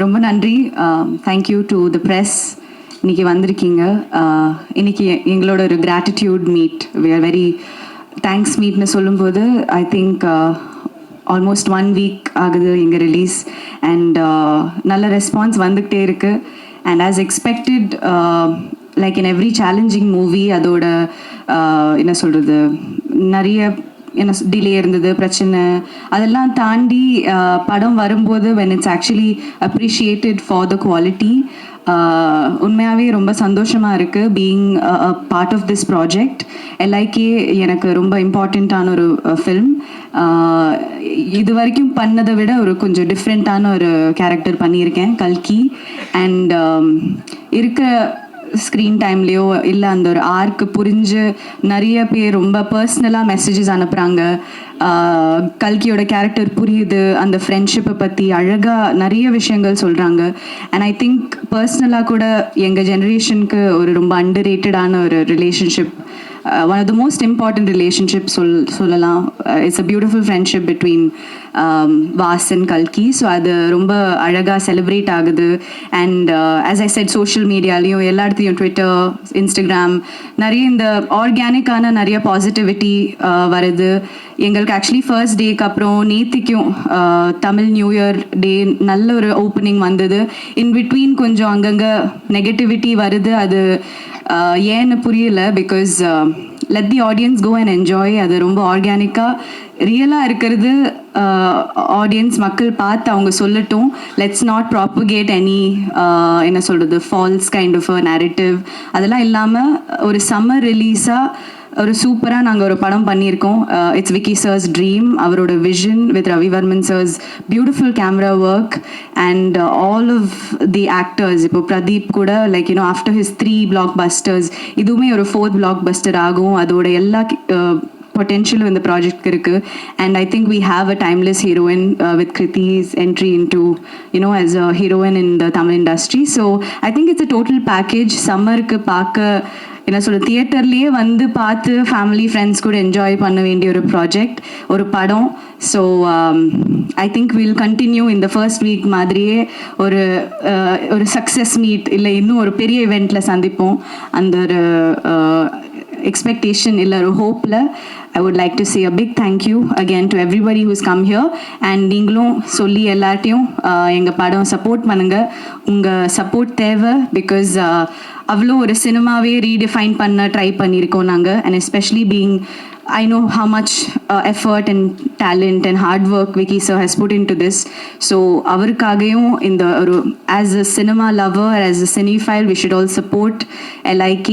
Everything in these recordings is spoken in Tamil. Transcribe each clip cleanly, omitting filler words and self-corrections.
ரொம்ப நன்றி. Thank you to the press. இன்றைக்கி வந்திருக்கீங்க. இன்றைக்கி எங்களோட ஒரு gratitude meet, we are very thanks மீட்னு சொல்லும்போது ஐ திங்க் ஆல்மோஸ்ட் 1 வீக் ஆகுது எங்கள் ரிலீஸ். அண்ட் நல்ல ரெஸ்பான்ஸ் வந்துக்கிட்டே இருக்குது. And as expected, like in every challenging movie அதோட என்ன சொல்கிறது, நிறைய என்ன டிலே இருந்தது, பிரச்சனை, அதெல்லாம் தாண்டி படம் வரும்போது when it's actually appreciated for the quality, உண்மையாகவே ரொம்ப சந்தோஷமாக இருக்குது being part of this project. Like எனக்கு ரொம்ப இம்பார்ட்டண்ட்டான ஒரு ஃபில்ம். இது வரைக்கும் பண்ணதை விட ஒரு கொஞ்சம் டிஃப்ரெண்ட்டான ஒரு கேரக்டர் பண்ணியிருக்கேன், கல்கி. அண்ட் இருக்க ஸ்க்ரீன் டைம்லேயோ இல்லை அந்த ஒரு ஆர்க்கு புரிஞ்சு நிறைய பேர் ரொம்ப பர்சனலாக மெசேஜஸ் அனுப்புகிறாங்க. கல்கியோட கேரக்டர் புரியுது, அந்த ஃப்ரெண்ட்ஷிப்பை பற்றி அழகாக நிறைய விஷயங்கள் சொல்கிறாங்க. அண்ட் ஐ திங்க் பர்சனலாக கூட எங்கள் ஜென்ரேஷனுக்கு ஒரு ரொம்ப அண்டர் ரேட்டடான ஒரு relationship, one of the most important relationships சொல்லலாம். It's a beautiful friendship between Vaas and கல்கி. ஸோ அது ரொம்ப அழகாக செலிப்ரேட் ஆகுது. And as I said, social மீடியாலையும் எல்லா இடத்துலையும், ட்விட்டர், இன்ஸ்டாகிராம், நிறைய இந்த ஆர்கானிக்கான நிறைய பாசிட்டிவிட்டி வருது. எங்களுக்கு ஆக்சுவலி ஃபர்ஸ்ட் டேக்கு அப்புறம் நேத்திக்கும் தமிழ் நியூ இயர் டே நல்ல ஒரு ஓப்பனிங் வந்தது. இன் பிட்வீன் கொஞ்சம் அங்கங்கே நெகட்டிவிட்டி வருது. அது ஏன்னு புரியல. Because let the audience go and enjoy. அது ரொம்ப ஆர்கானிக்காக ரியலாக இருக்கிறது. ஆடியன்ஸ் மக்கள் பார்த்து அவங்க சொல்லட்டும். லெட்ஸ் நாட் ப்ராப்பகேட் எனி என்ன சொல்கிறது, false kind of a narrative. அதெல்லாம் இல்லாமல் ஒரு சம்மர் ரிலீஸாக ஒரு சூப்பராக நாங்கள் ஒரு படம் பண்ணியிருக்கோம். இட்ஸ் விக்கி சர்ஸ் ட்ரீம், அவரோட vision with Ravivarman sir's beautiful camera work and all of the actors. இப்போ பிரதீப் கூட like you know after his 3 blockbusters இதுவுமே ஒரு 4th பிளாக் பஸ்டர் ஆகும். அதோட எல்லா potential in the project irukku. And I think we have a timeless heroine with Kriti's entry into, you know, as a heroine in the Tamil industry. So I think it's a total package. Summer ku paaka என்ன சொல்ல, தியேட்டர்லேயே வந்து பார்த்து ஃபேமிலி ஃப்ரெண்ட்ஸ் கூட என்ஜாய் பண்ண வேண்டிய ஒரு ப்ராஜெக்ட், ஒரு படம். So I think will continue இந்த ஃபர்ஸ்ட் வீக் மாதிரியே ஒரு சக்ஸஸ் மீட் இல்லை இன்னும் ஒரு பெரிய இவெண்ட்டில் சந்திப்போம். அந்த ஒரு expectation illa or hope la I would like to say a big thank you again to everybody who's come here. And நீங்களும் சொல்லி எல்லாத்தையும் எங்க படம் சப்போர்ட் பண்ணுங்க. உங்க சப்போர்ட் தேவை. பிகாஸ் அவ்வளோ ஒரு சினிமாவே ரீடிஃபைன் பண்ண ட்ரை பண்ணியிருக்கோம் நாங்கள். And especially being I know how much effort and talent and hard work Vicky sir has put into this. So avarukagayum in the as a cinema lover, as a cinephile, we should all support LIK.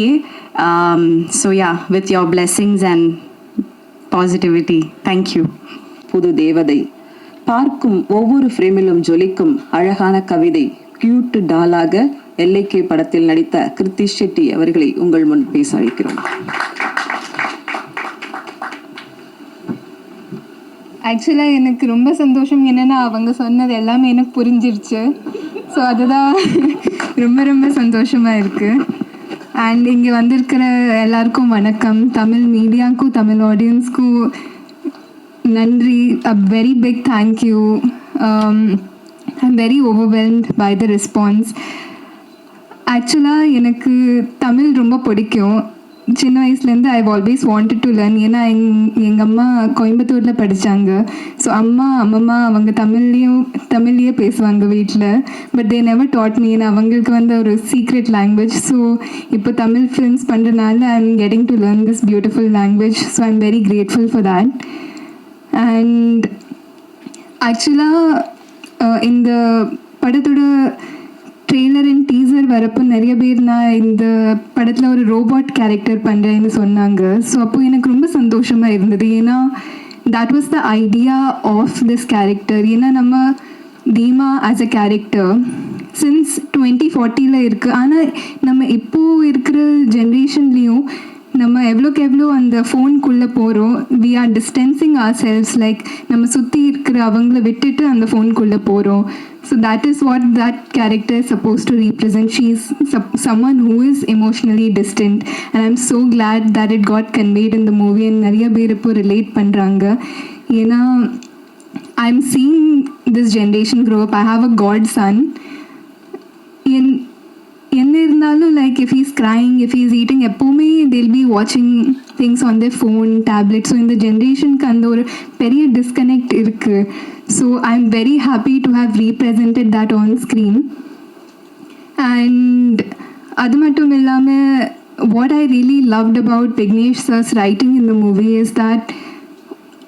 So yeah, with your blessings and positivity, thank you. புது தேவதை, பார்க்கும் ஒவ்வொரு ஃப்ரேமிலும் ஜொலிக்கும் அழகான கவிதை, கியூட் டாலாக LIK படத்தில் நடித்த கிருத்தி ஷெட்டி அவர்களை உங்கள் முன் பேச அழைக்கிறோம். ஆக்சுவலாக எனக்கு ரொம்ப சந்தோஷம். என்னென்னா அவங்க சொன்னது எல்லாமே எனக்கு புரிஞ்சிருச்சு. ஸோ அதுதான் ரொம்ப ரொம்ப சந்தோஷமாக இருக்குது. அண்ட் இங்கே வந்திருக்கிற எல்லாருக்கும் வணக்கம். தமிழ் மீடியாவுக்கும் தமிழ் ஆடியன்ஸ்க்கும் நன்றி. A very big thank you. I am very overwhelmed by the response. ஆக்சுவலாக எனக்கு தமிழ் ரொம்ப பிடிக்கும். சின்ன வயசுலேருந்து I always wanted to learn. ஏன்னா எங்கள் அம்மா கோயம்புத்தூரில் படித்தாங்க. ஸோ அம்மம்மா அவங்க தமிழ்லேயே பேசுவாங்க வீட்டில். But they never dot me. ஏன்னா அவங்களுக்கு வந்து ஒரு சீக்ரெட் லாங்குவேஜ். ஸோ இப்போ தமிழ் ஃபிலிம்ஸ் பண்ணுறதுனால I am getting to learn this beautiful language. So I am very grateful for that. And ஆக்சுவலாக இந்த படத்தோட ட்ரெய்லர் அண்ட் டீசர் வரப்போ நிறைய பேர் நான் இந்த படத்தில் ஒரு ரோபாட் கேரக்டர் பண்ணுறேன்னு சொன்னாங்க. ஸோ அப்போது எனக்கு ரொம்ப சந்தோஷமாக இருந்தது. ஏன்னா that was the idea of this character. ஏன்னா நம்ம தீமா ஆஸ் அ கேரக்டர் சின்ஸ் 2040 இருக்குது. ஆனால் நம்ம இப்போது இருக்கிற ஜென்ரேஷன்லேயும் நம்ம எவ்வளோக்கு எவ்வளோ அந்த ஃபோனுக்குள்ளே போகிறோம். We are distancing ourselves. Like நம்ம சுற்றி இருக்கிற அவங்கள விட்டுட்டு அந்த ஃபோனுக்குள்ளே போகிறோம். So that is what that character is supposed to represent. She is someone who is emotionally distant, and I'm so glad that it got conveyed in the movie and nariya per ipo relate pandranga. I'm seeing this generation grow up. I have a godson. என்ன இருந்தாலும் like if he's crying if he's eating எப்போவுமே they'll be watching things on their phone tablet. So இந்த ஜென்ரேஷனுக்கு அந்த ஒரு பெரிய டிஸ்கனெக்ட் இருக்குது. So I am very happy to have represented that on screen. And அது மட்டும் இல்லாமல் what I really loved about Vignesh sir's writing in the movie is that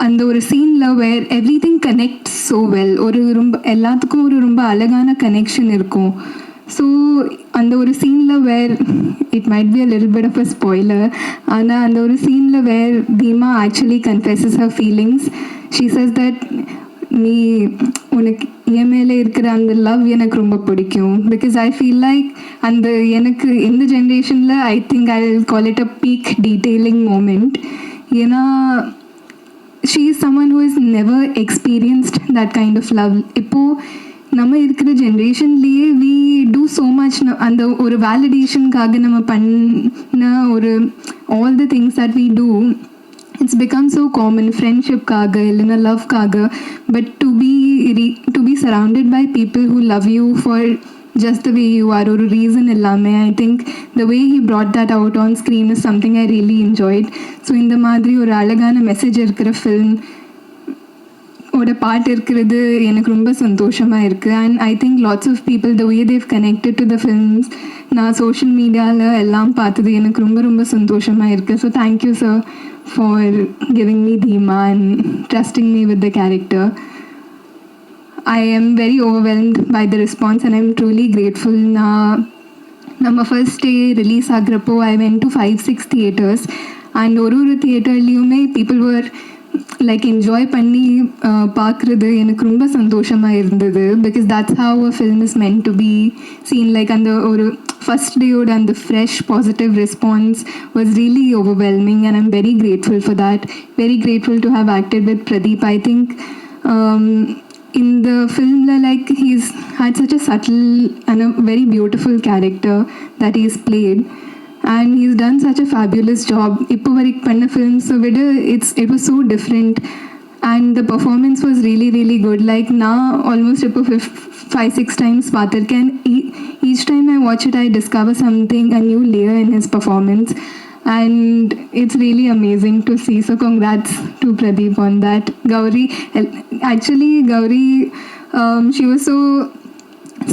அந்த ஒரு சீனில் where everything connect so well. ஒரு ரொம்ப எல்லாத்துக்கும் ஒரு ரொம்ப அழகான கனெக்ஷன் இருக்கும். ஸோ அந்த ஒரு சீனில் where it might be a little bit of a spoiler, ஆனால் அந்த ஒரு சீனில் where Theema actually confesses her feelings. She says that நீ உனக்கு என் மேலே இருக்கிற அந்த லவ் எனக்கு ரொம்ப பிடிக்கும். பிகாஸ் ஐ ஃபீல் லைக் அந்த எனக்கு இந்த ஜென்ரேஷனில் I think I call it a peak detailing moment. ஏன்னா she is someone who has never experienced that kind of love. இப்போது நம்ம இருக்கிற ஜென்ரேஷன்லேயே we do so much. அந்த ஒரு வேலிடேஷனுக்காக நம்ம பண்ண ஒரு all the things that we do, it's become so common. ஃப்ரெண்ட்ஷிப்காக இல்லைன்னா லவ்க்காக. But to be surrounded by people who love you for just the way you are, ஒரு ரீசன் இல்லாமல், I think the way he brought that out on screen is something I really enjoyed. So இந்த மாதிரி ஒரு அழகான மெசேஜ் இருக்கிற ஃபில்ம் ஓட பாட்டு இருக்கிறது எனக்கு ரொம்ப சந்தோஷமாக இருக்குது. And I think lots of people the way they connected to the films நான் சோஷியல் மீடியாவில் எல்லாம் பார்த்தது எனக்கு ரொம்ப ரொம்ப சந்தோஷமாக இருக்குது. So thank you sir for giving me Theema and trusting me with the character. I am very overwhelmed by the response and I'm truly grateful. நம்ம ஃபர்ஸ்ட் டே ரிலீஸ் ஆகிறப்போ I went to 5-6 theatres and ஒரு தியேட்டர்லேயுமே people were like என்ஜாய் பண்ணி பார்க்குறது எனக்கு ரொம்ப சந்தோஷமாக இருந்தது. Because that's how a film is meant to be seen. Like அந்த ஒரு ஃபர்ஸ்ட் டேயோட அந்த fresh positive response was really overwhelming and I'm very grateful for that. Very grateful to have acted with Pradeep. I think in the film, like he's had such a subtle and a very beautiful character that he's played, and he's done such a fabulous job. Ippo varik panna films so it was so different and the performance was really really good. Like now almost ippo 5-6 times paathirken, each time I watch it I discover something, a new layer in his performance, and it's really amazing to see. So congrats to Pradeep on that. Gauri, she was so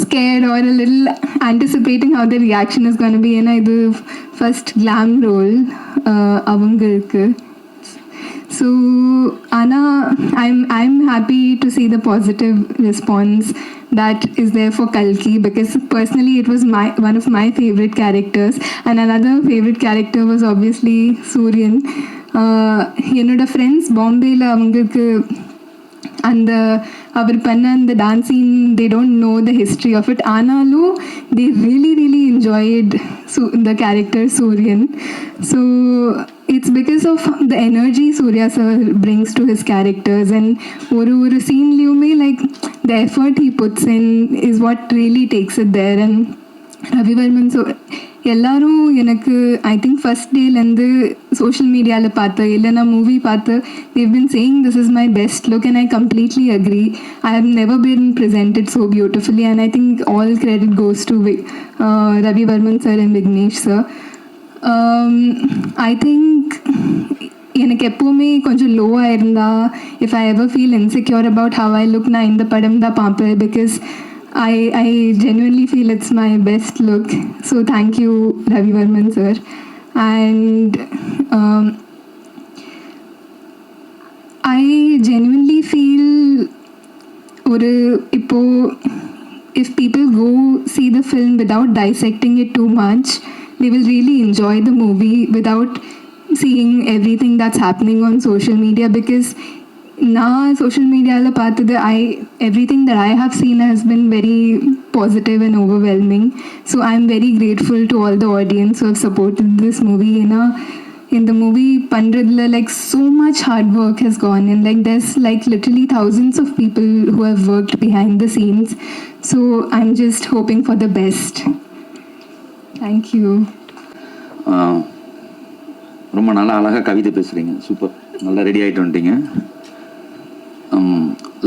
scared or a little anticipating how the reaction is going to be. And I do first glam role avangalku. So Anna, I'm happy to see the positive response that is there for Kalki, because personally it was one of my favorite characters, and another favorite character was obviously Suryan. என்னோட ஃப்ரெண்ட்ஸ் பாம்பேயில் அவங்களுக்கு அந்த அவர் பண்ண அந்த dancing they don't know the history of it, ஆனாலும் they really enjoyed the character Suryan. So it's because of the energy Surya sir brings to his characters, and ஒரு sceneலையுமே like the effort he puts in is what really takes it there. And Ravi Varman, so எல்லாரும் எனக்கு ஐ திங்க் ஃபர்ஸ்ட் டேலேருந்து சோஷியல் மீடியாவில் பார்த்து இல்லைனா மூவி பார்த்து they've been saying this is my best look, and I completely agree. I have never been presented so beautifully, and I think all credit goes to Ravi Varman sir and Vignesh sir. I think எனக்கு எப்போவுமே கொஞ்சம் லோவாக இருந்தால் if I ever feel insecure about how I look, நான் இந்த படம் தான் பார்ப்பேன், because I genuinely feel it's my best look. So thank you Ravi Varman sir. And I genuinely feel if people go see the film without dissecting it too much, they will really enjoy the movie without seeing everything that's happening on social media. Because நான் சோஷியல் மீடியாவில் பார்த்தது everything that I have seen has been very positive and overwhelming. So I'm very grateful to all the audience who have supported this movie. In the movie pandradla, like so much hard work has gone in. Like there's like literally thousands of people who have worked behind the scenes. So I'm just hoping for the best. Thank you. ரொம்ப நல்லா அழகாக கவிதை பேசுகிறீங்க. சூப்பர், நல்லா ரெடி ஆகிட்டு வந்துட்டீங்க.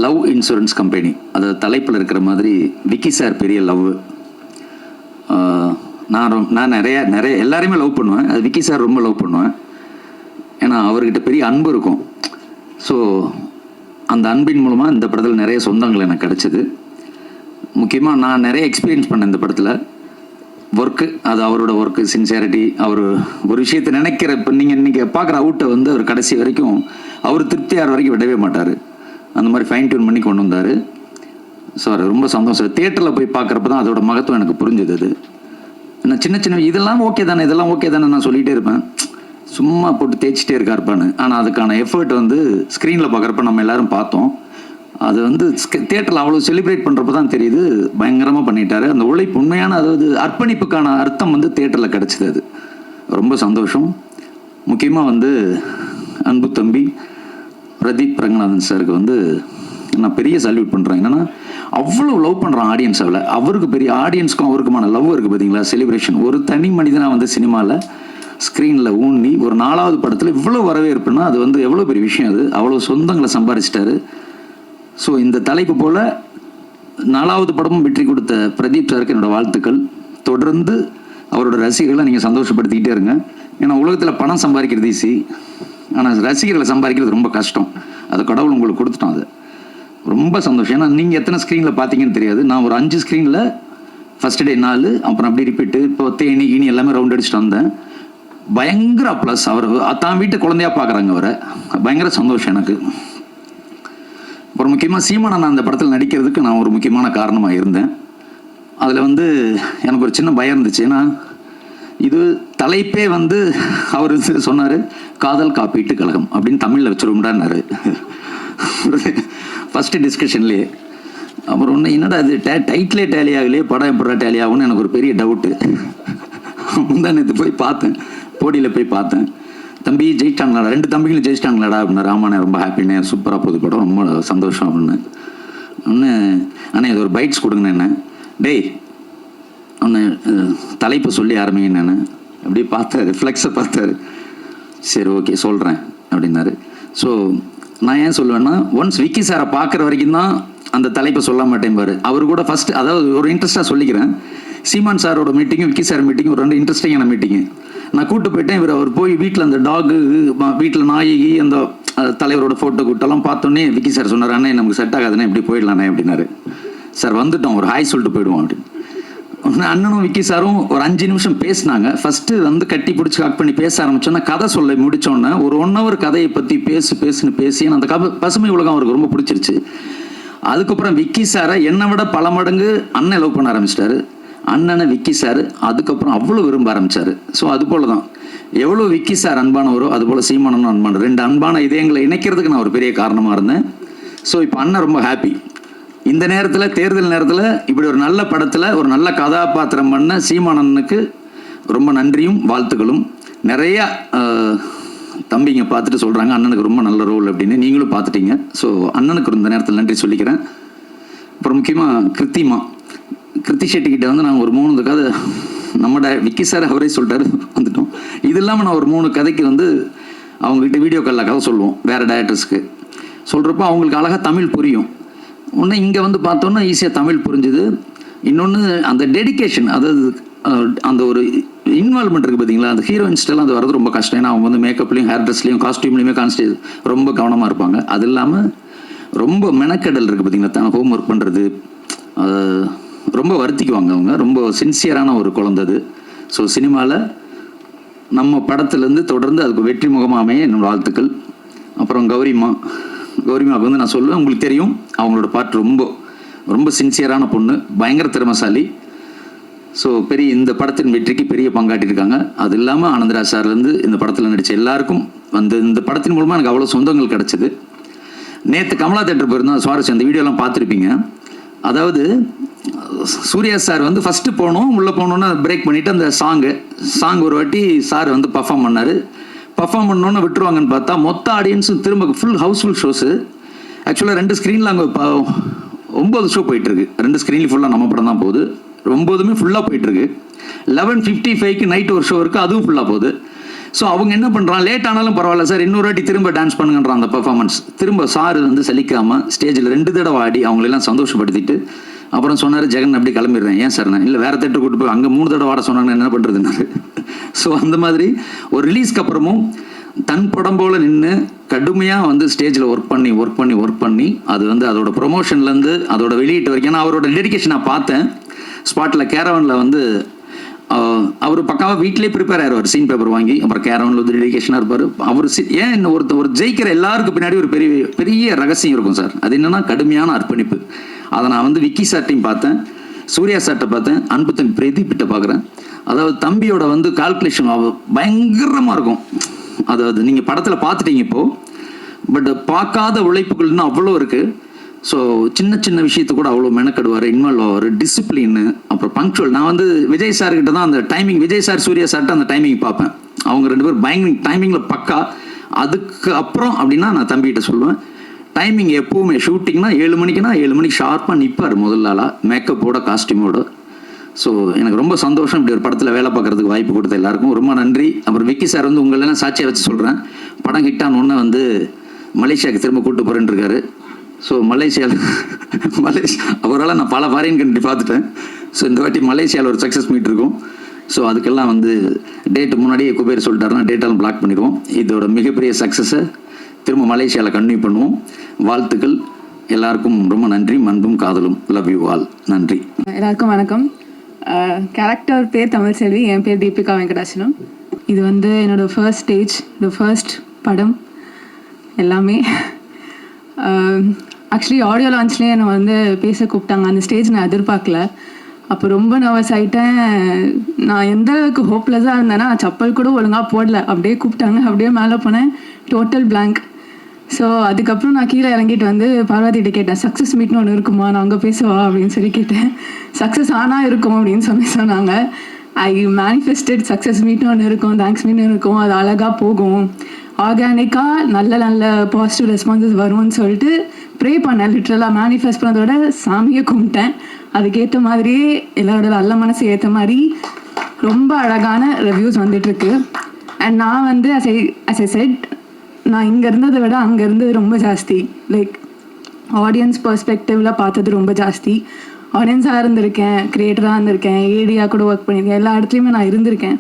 லவ் இன்சூரன்ஸ் கம்பெனி, அது தலைப்பில் இருக்கிற மாதிரி விக்கி சார் பெரிய லவ். நான் நிறைய எல்லாரையுமே லவ் பண்ணுவேன், அது விக்கி சார் ரொம்ப லவ் பண்ணுவேன். ஏன்னா அவர்கிட்ட பெரிய அன்பு இருக்கும். ஸோ அந்த அன்பின் மூலமாக இந்த படத்தில் நிறைய சொந்தங்கள் எனக்கு கிடச்சிது. முக்கியமாக நான் நிறைய எக்ஸ்பீரியன்ஸ் பண்ணேன் இந்த படத்தில். ஒர்க்கு, அது அவரோட ஒர்க்கு, சின்சியாரிட்டி, அவர் ஒரு விஷயத்தை நினைக்கிற, இப்போ நீங்கள் பார்க்குற அவுட்டை வந்து அவர் கடைசி வரைக்கும் அவர் திருப்தியாகிற வரைக்கும் விடவே மாட்டார். அந்த மாதிரி ஃபைன் டியூன் பண்ணி கொண்டு வந்தார். ஸோ அது ரொம்ப சந்தோஷம். தியேட்டரில் போய் பார்க்குறப்ப தான் அதோட மகத்துவம் எனக்கு புரிஞ்சுது. அது நான் சின்ன இதெல்லாம் ஓகே தானே, இதெல்லாம் ஓகே தானே நான் சொல்லிகிட்டே இருப்பேன், சும்மா போட்டு தேய்ச்சிட்டே இருக்காருப்பான்னு. ஆனால் அதுக்கான எஃபர்ட் வந்து ஸ்க்ரீனில் பார்க்குறப்ப நம்ம எல்லோரும் பார்த்தோம். அது வந்து தியேட்டரில் அவ்வளோ செலிப்ரேட் பண்ணுறப்ப தான் தெரியுது, பயங்கரமாக பண்ணிட்டாரு. அந்த உழைப்பு உண்மையான, அதாவது அர்ப்பணிப்புக்கான அர்த்தம் வந்து தியேட்டரில் கிடச்சிது. அது ரொம்ப சந்தோஷம். முக்கியமாக வந்து அன்பு தம்பி பிரதீப் ரங்கநாதன் சாருக்கு வந்து நான் பெரிய சல்யூட் பண்ணுறேன். என்னென்னா அவ்வளோ லவ் பண்ணுறான் ஆடியன்ஸ். அவருக்கு பெரிய ஆடியன்ஸ்க்கும் அவருக்குமான லவ் இருக்குது பார்த்தீங்களா, செலிப்ரேஷன். ஒரு தனி மனிதனாக வந்து சினிமாவில் ஸ்க்ரீனில் ஊன்னி ஒரு 4வது படத்தில் இவ்வளோ வரவேற்புனா அது வந்து எவ்வளோ பெரிய விஷயம். அது அவ்வளோ சொந்தங்களை சம்பாதிச்சிட்டாரு. ஸோ இந்த தலைப்பு போல் 4வது படமும் வெற்றி கொடுத்த பிரதீப் சாருக்கு என்னோடய வாழ்த்துக்கள். தொடர்ந்து அவரோட ரசிகர்களை நீங்கள் சந்தோஷப்படுத்திக்கிட்டே இருங்க. ஏன்னா உலகத்தில் பணம் சம்பாதிக்கிறது ஈஸி, ஆனால் ரசிகர்களை சம்பாதிக்கிறது ரொம்ப கஷ்டம். அது கடவுள் உங்களுக்கு கொடுத்துட்டோம். அது ரொம்ப சந்தோஷம். ஏன்னா நீங்கள் எத்தனை ஸ்க்ரீனில் பார்த்தீங்கன்னு தெரியாது. நான் ஒரு 5 ஸ்க்ரீனில் ஃபஸ்ட் டே 4, அப்புறம் அப்படி ரிப்பீட்டு, இப்போ தேனி கீனி எல்லாமே ரவுண்ட் அடிச்சுட்டு வந்தேன். பயங்கர ப்ளஸ். அவர் தான் வீட்டு குழந்தையாக பார்க்குறாங்க அவரை. பயங்கர சந்தோஷம் எனக்கு. அப்புறம் முக்கியமாக சீமானன் அந்த படத்தில் நடிக்கிறதுக்கு நான் ஒரு முக்கியமான காரணமாக இருந்தேன். அதில் வந்து எனக்கு ஒரு சின்ன பயம் இருந்துச்சு. ஏன்னா இது தலைப்பே வந்து அவர் சொன்னார், காதல் காப்பீட்டு கழகம் அப்படின்னு தமிழில் வச்சுருந்தாரு ஃபஸ்ட்டு டிஸ்கஷன்லேயே. அப்புறம் ஒன்று என்னடா இது டைட்டிலே டேலி ஆகலையே, படம் எப்படா டேலி ஆகும்னு எனக்கு ஒரு பெரிய டவுட்டு. முந்தானே போய் பார்த்தேன், போடியில் போய் பார்த்தேன். தம்பி ஜெயிச்சிட்டாங்களாடா, 2 தம்பிகளும் ஜெயிச்சிட்டாங்களாடா அப்படின்னா. ராமானே ரொம்ப ஹாப்பினே, சூப்பராக போகுது படம், ரொம்ப சந்தோஷம் அப்படின்னு. ஒன்று அண்ணே இது ஒரு பைட்ஸ் கொடுங்கண்ணே. என்ன டேய் ஒன்று தலைப்பு சொல்லி ஆரம்பிங்கன்னு நான் அப்படியே பார்த்தாரு, ஃப்ளெக்ஸை பார்த்தாரு. சரி ஓகே சொல்கிறேன் அப்படின்னாரு. ஸோ நான் ஏன் சொல்லுவேன்னா, ஒன்ஸ் விக்கி சாரை பார்க்குற வரைக்கும் தான் அந்த தலைப்பை சொல்ல மாட்டேன் பாரு. அவர் கூட ஃபஸ்ட்டு, அதாவது ஒரு இன்ட்ரெஸ்ட்டாக சொல்லிக்கிறேன், சீமான் சாரோட மீட்டிங்கும் விக்கி சார் மீட்டிங்கும் 2 இன்ட்ரெஸ்டிங்கான மீட்டிங்கு. நான் கூப்பிட்டு போயிட்டேன். அவர் போய் வீட்டில் அந்த டாகு, வீட்டில் நாயகி, அந்த தலைவரோட ஃபோட்டோ கூட்டெல்லாம் பார்த்தோன்னே விக்கி சார் சொன்னார், அண்ணே நமக்கு செட் ஆகாதுண்ணே, இப்படி போயிடலாண்ணே அப்படின்னாரு. சார் வந்துட்டோம், ஒரு ஹாய் சொல்லிட்டு போயிடுவோம் அப்படின்னு. அண்ணனும் விக்கி சாரும் ஒரு 5 நிமிஷம் பேசினாங்க. ஃபஸ்ட்டு வந்து கட்டி பிடிச்சி கட் பண்ணி பேச ஆரம்பிச்சோன்னா, கதை சொல்ல முடித்தோன்னே ஒரு 1 hour கதையை பற்றி பேசுன்னு பேசி அந்த பசுமை உலகம் அவருக்கு ரொம்ப பிடிச்சிருச்சு. அதுக்கப்புறம் விக்கி சாரை என்னை விட பல மடங்கு அண்ணன் லவ் பண்ண ஆரம்பிச்சிட்டாரு. அண்ணனை விக்கி சார் அதுக்கப்புறம் அவ்வளோ விரும்ப ஆரம்பித்தார். ஸோ அது போல் தான் எவ்வளோ விக்கி சார் அன்பானவரோ அதுபோல் சீமானனும் அன்பான, 2 அன்பான இதயங்களை இணைக்கிறதுக்கு நான் ஒரு பெரிய காரணமாக இருந்தேன். ஸோ இப்போ அண்ணன் ரொம்ப ஹாப்பி. இந்த நேரத்தில், தேர்தல் நேரத்தில் இப்படி ஒரு நல்ல படத்தில் ஒரு நல்ல கதாபாத்திரம் பண்ண சீமானனுக்கு ரொம்ப நன்றியும் வாழ்த்துக்களும். நிறையா தம்பிங்க பார்த்துட்டு சொல்கிறாங்க அண்ணனுக்கு ரொம்ப நல்ல ரோல் அப்படின்னு. நீங்களும் பார்த்துட்டீங்க. ஸோ அண்ணனுக்கு இந்த நேரத்தில் நன்றி சொல்லிக்கிறேன். அப்புறம் முக்கியமாக கிருத்தி ஷெட்டி கிட்ட வந்து நாங்கள் ஒரு 3 கதை, நம்ம விக்கி சார் அவரே சொல்லிட்டாரு வந்துட்டோம். இது இல்லாமல் நான் ஒரு 3 கதைக்கு வந்து அவங்ககிட்ட வீடியோ காலில் கதை சொல்லுவோம், வேறு டைரக்டர்ஸ்க்கு சொல்கிறப்போ அவங்களுக்கு அழகாக தமிழ் புரியும். ஒன்று இங்கே வந்து பார்த்தோன்னா ஈஸியாக தமிழ் புரிஞ்சுது. இன்னொன்று அந்த டெடிக்கேஷன், அதாவது அந்த ஒரு இன்வால்மெண்ட் இருக்குது பார்த்தீங்களா, அந்த ஹீரோயின்ஸ்டெல்லாம் அது வரது ரொம்ப கஷ்டம். ஏன்னா அவங்க வந்து மேக்கப்லேயும் ஹேர் ட்ரெஸ்லையும் காஸ்டியூம்லேயுமே ரொம்ப கவனமாக இருப்பாங்க. அது இல்லாமல் ரொம்ப மெனக்கடல் இருக்குது பார்த்தீங்களா, தான் ஹோம் ஒர்க் பண்ணுறது ரொம்ப வருத்திக்குவாங்க. அவங்க ரொம்ப சின்சியரான ஒரு குழந்தை அது. ஸோ சினிமாவில் நம்ம படத்துலேருந்து தொடர்ந்து அதுக்கு வெற்றி முகமாக அமைய என்னோட வாழ்த்துக்கள். அப்புறம் கௌரிமாவுக்கு வந்து நான் சொல்லுவேன், உங்களுக்கு தெரியும் அவங்களோட பாட்டு ரொம்ப சின்சியரான பொண்ணு, பயங்கர திறமைசாலி. ஸோ இந்த படத்தின் வெற்றிக்கு பெரிய பங்காட்டியிருக்காங்க. அது இல்லாமல் ஆனந்தராஜ் சார்லேருந்து இந்த படத்தில் நடித்த எல்லாருக்கும் வந்து இந்த படத்தின் மூலமாக எனக்கு அவ்வளோ சொந்தங்கள் கிடச்சிது. நேற்று கமலா தேட்டர் போயிருந்தோம், சுவாரஸ்யம், அந்த வீடியோலாம் பார்த்துருப்பீங்க. அதாவது சூர்யா சார் வந்து ஃபஸ்ட்டு போனோம், உள்ளே போனோன்னு பிரேக் பண்ணிவிட்டு அந்த சாங் ஒரு வாட்டி சார் வந்து பர்ஃபார்ம் பண்ணார். பர்ஃபார்ம் பண்ணோன்னு விட்டுருவாங்கன்னு பார்த்தா மொத்த ஆடியன்ஸும் திரும்ப ஃபுல் ஹவுஸ்ஃபுல் ஷோஸு. ஆக்சுவலாக 2 ஸ்க்ரீனில் அங்கே 9 ஷோ போயிட்டுருக்கு. 2 ஸ்க்ரீன்லேயும் ஃபுல்லாக நம்ம படம் தான் போகுது. 9மே ஃபுல்லாக போயிட்டுருக்கு. 11:55க்கு நைட் ஒரு ஷோ இருக்குது, அதுவும் ஃபுல்லாக போகுது. ஸோ அவங்க என்ன பண்ணுறான், லேட் ஆனாலும் பரவாயில்ல சார், இன்னொரு வாட்டி திரும்ப டான்ஸ் பண்ணுங்கன்றான். அந்த பெர்ஃபார்மன்ஸ் திரும்ப சார் வந்து சலிக்காமல் ஸ்டேஜில் 2 தடவை ஆடி அவங்களெல்லாம் சந்தோஷப்படுத்திட்டு அப்புறம் சொன்னார், ஜெகன் அப்படி கிளம்பிடுறேன். ஏன் சார்? நான் இல்லை, வேறு தேட்டர் கூட்டு போய் அங்கே 3 தடவை ஆட சொன்னாங்க, என்ன பண்ணுறதுனாரு. ஸோ அந்த மாதிரி ஒரு ரிலீஸ்க்கு அப்புறமும் தன் படம் போல் நின்று கடுமையாக வந்து ஸ்டேஜில் ஒர்க் பண்ணி அது வந்து அதோட ப்ரொமோஷன்லேருந்து அதோட வெளியீட்டு வரைக்கும். ஏன்னா அவரோட டெடிகேஷன் நான் பார்த்தேன். ஸ்பாட்டில் கேரவனில் வந்து அவர் பக்காவாக வீட்டிலே ப்ரிப்பேர் ஆயிடுவார், சீன் பேப்பர் வாங்கி. அப்புறம் கேரவனில் வந்து டெடிகேஷனாக இருப்பார் அவர். ஏன் ஒரு ஜெயிக்கிற எல்லாருக்கும் பின்னாடி ஒரு பெரிய ரகசியம் இருக்கும் சார். அது என்னன்னா கடுமையான அர்ப்பணிப்பு. அதை நான் வந்து விக்கி சார்ட்டையும் பார்த்தேன், சூர்யா சார்ட்டை பார்த்தேன், அன்பு தம்பி பிரதீப்பிட்ட பார்க்குறேன். அதாவது தம்பியோட வந்து கால்குலேஷன் பயங்கரமாக இருக்கும். அதாவது நீங்கள் படத்தில் பார்த்துட்டீங்க இப்போது, பட் பார்க்காத உழைப்புகள்னு அவ்வளோ இருக்குது. ஸோ சின்ன விஷயத்து கூட அவ்வளோ மெனக்கடுவார், இன்வால்வ் ஆவார், டிசிப்ளின், அப்புறம் பங்க்சுவல். நான் வந்து விஜய் சார்கிட்ட தான் அந்த டைமிங், விஜய் சார் சூர்யா சார்ட்ட அந்த டைமிங் பார்ப்பேன். அவங்க 2 பேரும் பயங்கர டைமிங்கில் பக்கா. அதுக்கு அப்புறம் அப்படின்னா நான் தம்பிகிட்ட சொல்லுவேன், டைமிங் எப்போவுமே ஷூட்டிங்னா 7 மணிக்குன்னா 7 மணிக்கு ஷார்ப்பாக நிற்பார் முதல் நாளாக, மேக்கப்போட காஸ்டியூமோட. ஸோ எனக்கு ரொம்ப சந்தோஷம் இப்படி ஒரு படத்தில் வேலை பார்க்குறதுக்கு வாய்ப்பு கொடுத்த எல்லாருக்கும் ரொம்ப நன்றி. அப்புறம் விக்கி சார் வந்து உங்களெல்லாம் சாட்சியாக வச்சு சொல்கிறேன், படம் ஹிட்டானோன்னு வந்து மலேசியாவுக்கு திரும்ப கூப்பிட்டு போகிறேன்னு இருக்காரு. ஸோ மலேசியாவில் அவரால் நான் பல ஃபாரின் கண்ட்ரி பார்த்துட்டேன். ஸோ இந்த வாட்டி மலேசியாவில் ஒரு சக்ஸஸ் மீட் இருக்கும். ஸோ அதுக்கெல்லாம் வந்து டேட்டு முன்னாடியே குபேர் சொல்லிட்டாருன்னா டேட்டெல்லாம் பிளாக் பண்ணிடுவோம். இதோட மிகப்பெரிய சக்ஸஸை திரும்ப மலேசியாவில் கன்டினியூ பண்ணுவோம். வாழ்த்துக்கள் எல்லாருக்கும், ரொம்ப நன்றி. அன்பும் காதலும். Love you all. நன்றி. எல்லாருக்கும் வணக்கம். கேரக்டர் பேர் தமிழ் செல்வி, என் பேர் தீபிகா வெங்கடாச்சலம். இது வந்து என்னோடய ஃபர்ஸ்ட் ஸ்டேஜ், ஃபர்ஸ்ட் படம் எல்லாமே. ஆக்சுவலி ஆடியோ லான்ச்லேயே என்னை வந்து பேச கூப்பிட்டாங்க. அந்த ஸ்டேஜ் நான் எதிர்பார்க்கல. அப்போ ரொம்ப நர்வஸ் ஆகிட்டேன். நான் எந்த அளவுக்கு ஹோப்லெஸ்ஸாக இருந்தேன்னா, சப்பல் கூட ஒழுங்காக போடல. அப்படியே கூப்பிட்டாங்க, அப்படியே மேலே போனேன், டோட்டல் பிளாங்க். ஸோ அதுக்கப்புறம் நான் கீழே இறங்கிட்டு வந்து பார்வதிகிட்ட கேட்டேன், சக்ஸஸ் மீட்னு ஒன்று இருக்குமா, நான் அங்கே பேசுவா அப்படின்னு சொல்லி கேட்டேன். சக்ஸஸ் ஆனால் இருக்கும் அப்படின்னு சொன்னாங்க. ஐ மேனிஃபெஸ்டட் சக்ஸஸ் மீட்னு ஒன்று இருக்கும், தேங்க்ஸ் மீட்னு இருக்கும், அது அழகாக போகும், ஆர்கானிக்காக நல்ல பாசிட்டிவ் ரெஸ்பான்சஸ் வரும்னு சொல்லிட்டு ப்ரே பண்ணேன். லிட்ரலாக மேனிஃபெஸ்ட் பண்ணதோட சாமியை கும்பிட்டேன். அதுக்கேற்ற மாதிரியே எல்லாரோட நல்ல மனசு ஏற்ற மாதிரி ரொம்ப அழகான ரிவ்யூஸ் வந்துட்டுருக்கு. அண்ட் நான் வந்து as I said, நான் இங்கே இருந்ததை விட அங்கே இருந்தது ரொம்ப ஜாஸ்தி. லைக் ஆடியன்ஸ் பர்ஸ்பெக்டிவில் பார்த்தது ரொம்ப ஜாஸ்தி. ஆடியன்ஸாக இருந்திருக்கேன், க்ரியேட்டராக இருந்திருக்கேன், ஏடியாக கூட ஒர்க் பண்ணியிருக்கேன், எல்லா இடத்துலையுமே நான் இருந்திருக்கேன்.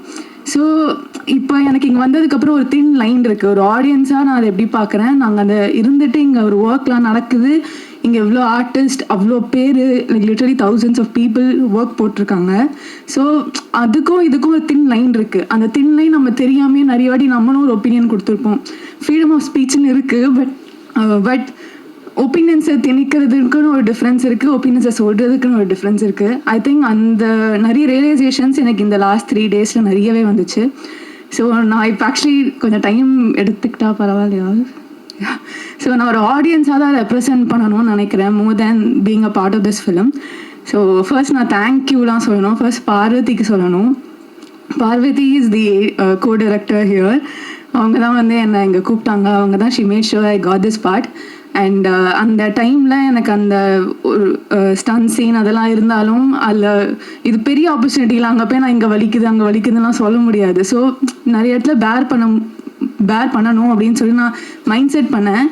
ஸோ இப்போ எனக்கு இங்கே வந்ததுக்கப்புறம் ஒரு தின் லைன் இருக்குது. ஒரு ஆடியன்ஸாக நான் அதை எப்படி பார்க்குறேன், நாங்கள் அந்த இருந்துட்டு இங்கே ஒரு ஒர்க்லாம் நடக்குது, இங்கே எவ்வளோ ஆர்டிஸ்ட், அவ்வளோ பேர், like literally thousands of people work போட்டிருக்காங்க. ஸோ அதுக்கும் இதுக்கும் ஒரு தின் லைன் இருக்குது. அந்த தின் லைன் நம்ம தெரியாமே நிறைய வாட்டி நம்மளும் ஒரு ஒப்பீனியன் கொடுத்துருப்போம். ஃப்ரீடம் ஆஃப் ஸ்பீச்னு இருக்குது, பட் ஒப்பீனியன்ஸை திணிக்கிறதுக்குன்னு ஒரு டிஃப்ரென்ஸ் இருக்குது, ஒப்பீனியன்ஸை சொல்கிறதுக்குன்னு ஒரு டிஃப்ரென்ஸ் இருக்குது. ஐ திங்க் அந்த நிறைய ரியலைசேஷன்ஸ் எனக்கு இந்த லாஸ்ட் 3 டேஸில் நிறையவே வந்துச்சு. ஸோ நான் இப்போ ஆக்சுவலி கொஞ்சம் டைம் எடுத்துக்கிட்டா பரவாயில்லையா? ஸோ நான் ஒரு ஆடியன்ஸாக தான் ரெப்ரசென்ட் பண்ணணும்னு நினைக்கிறேன், more than being a part of this film. So first நான் தேங்க்யூலாம் சொல்லணும். ஃபர்ஸ்ட் பார்வதிக்கு சொல்லணும். Parvathi is the co-director here. அவங்க தான் வந்து என்னை இங்கே கூப்பிட்டாங்க. அவங்க தான் she made sure I got this part. And அந்த டைமில் எனக்கு அந்த ஒரு ஸ்டன் சீன் அதெல்லாம் இருந்தாலும் அதில் இது பெரிய ஆப்பர்ச்சுனிட்டியில் அங்கே போய் நான் இங்கே வலிக்குதுலாம் சொல்ல முடியாது. ஸோ நிறைய இடத்துல பேர் பண்ணணும் அப்படின்னு சொல்லி நான் மைண்ட் செட் பண்ணேன்.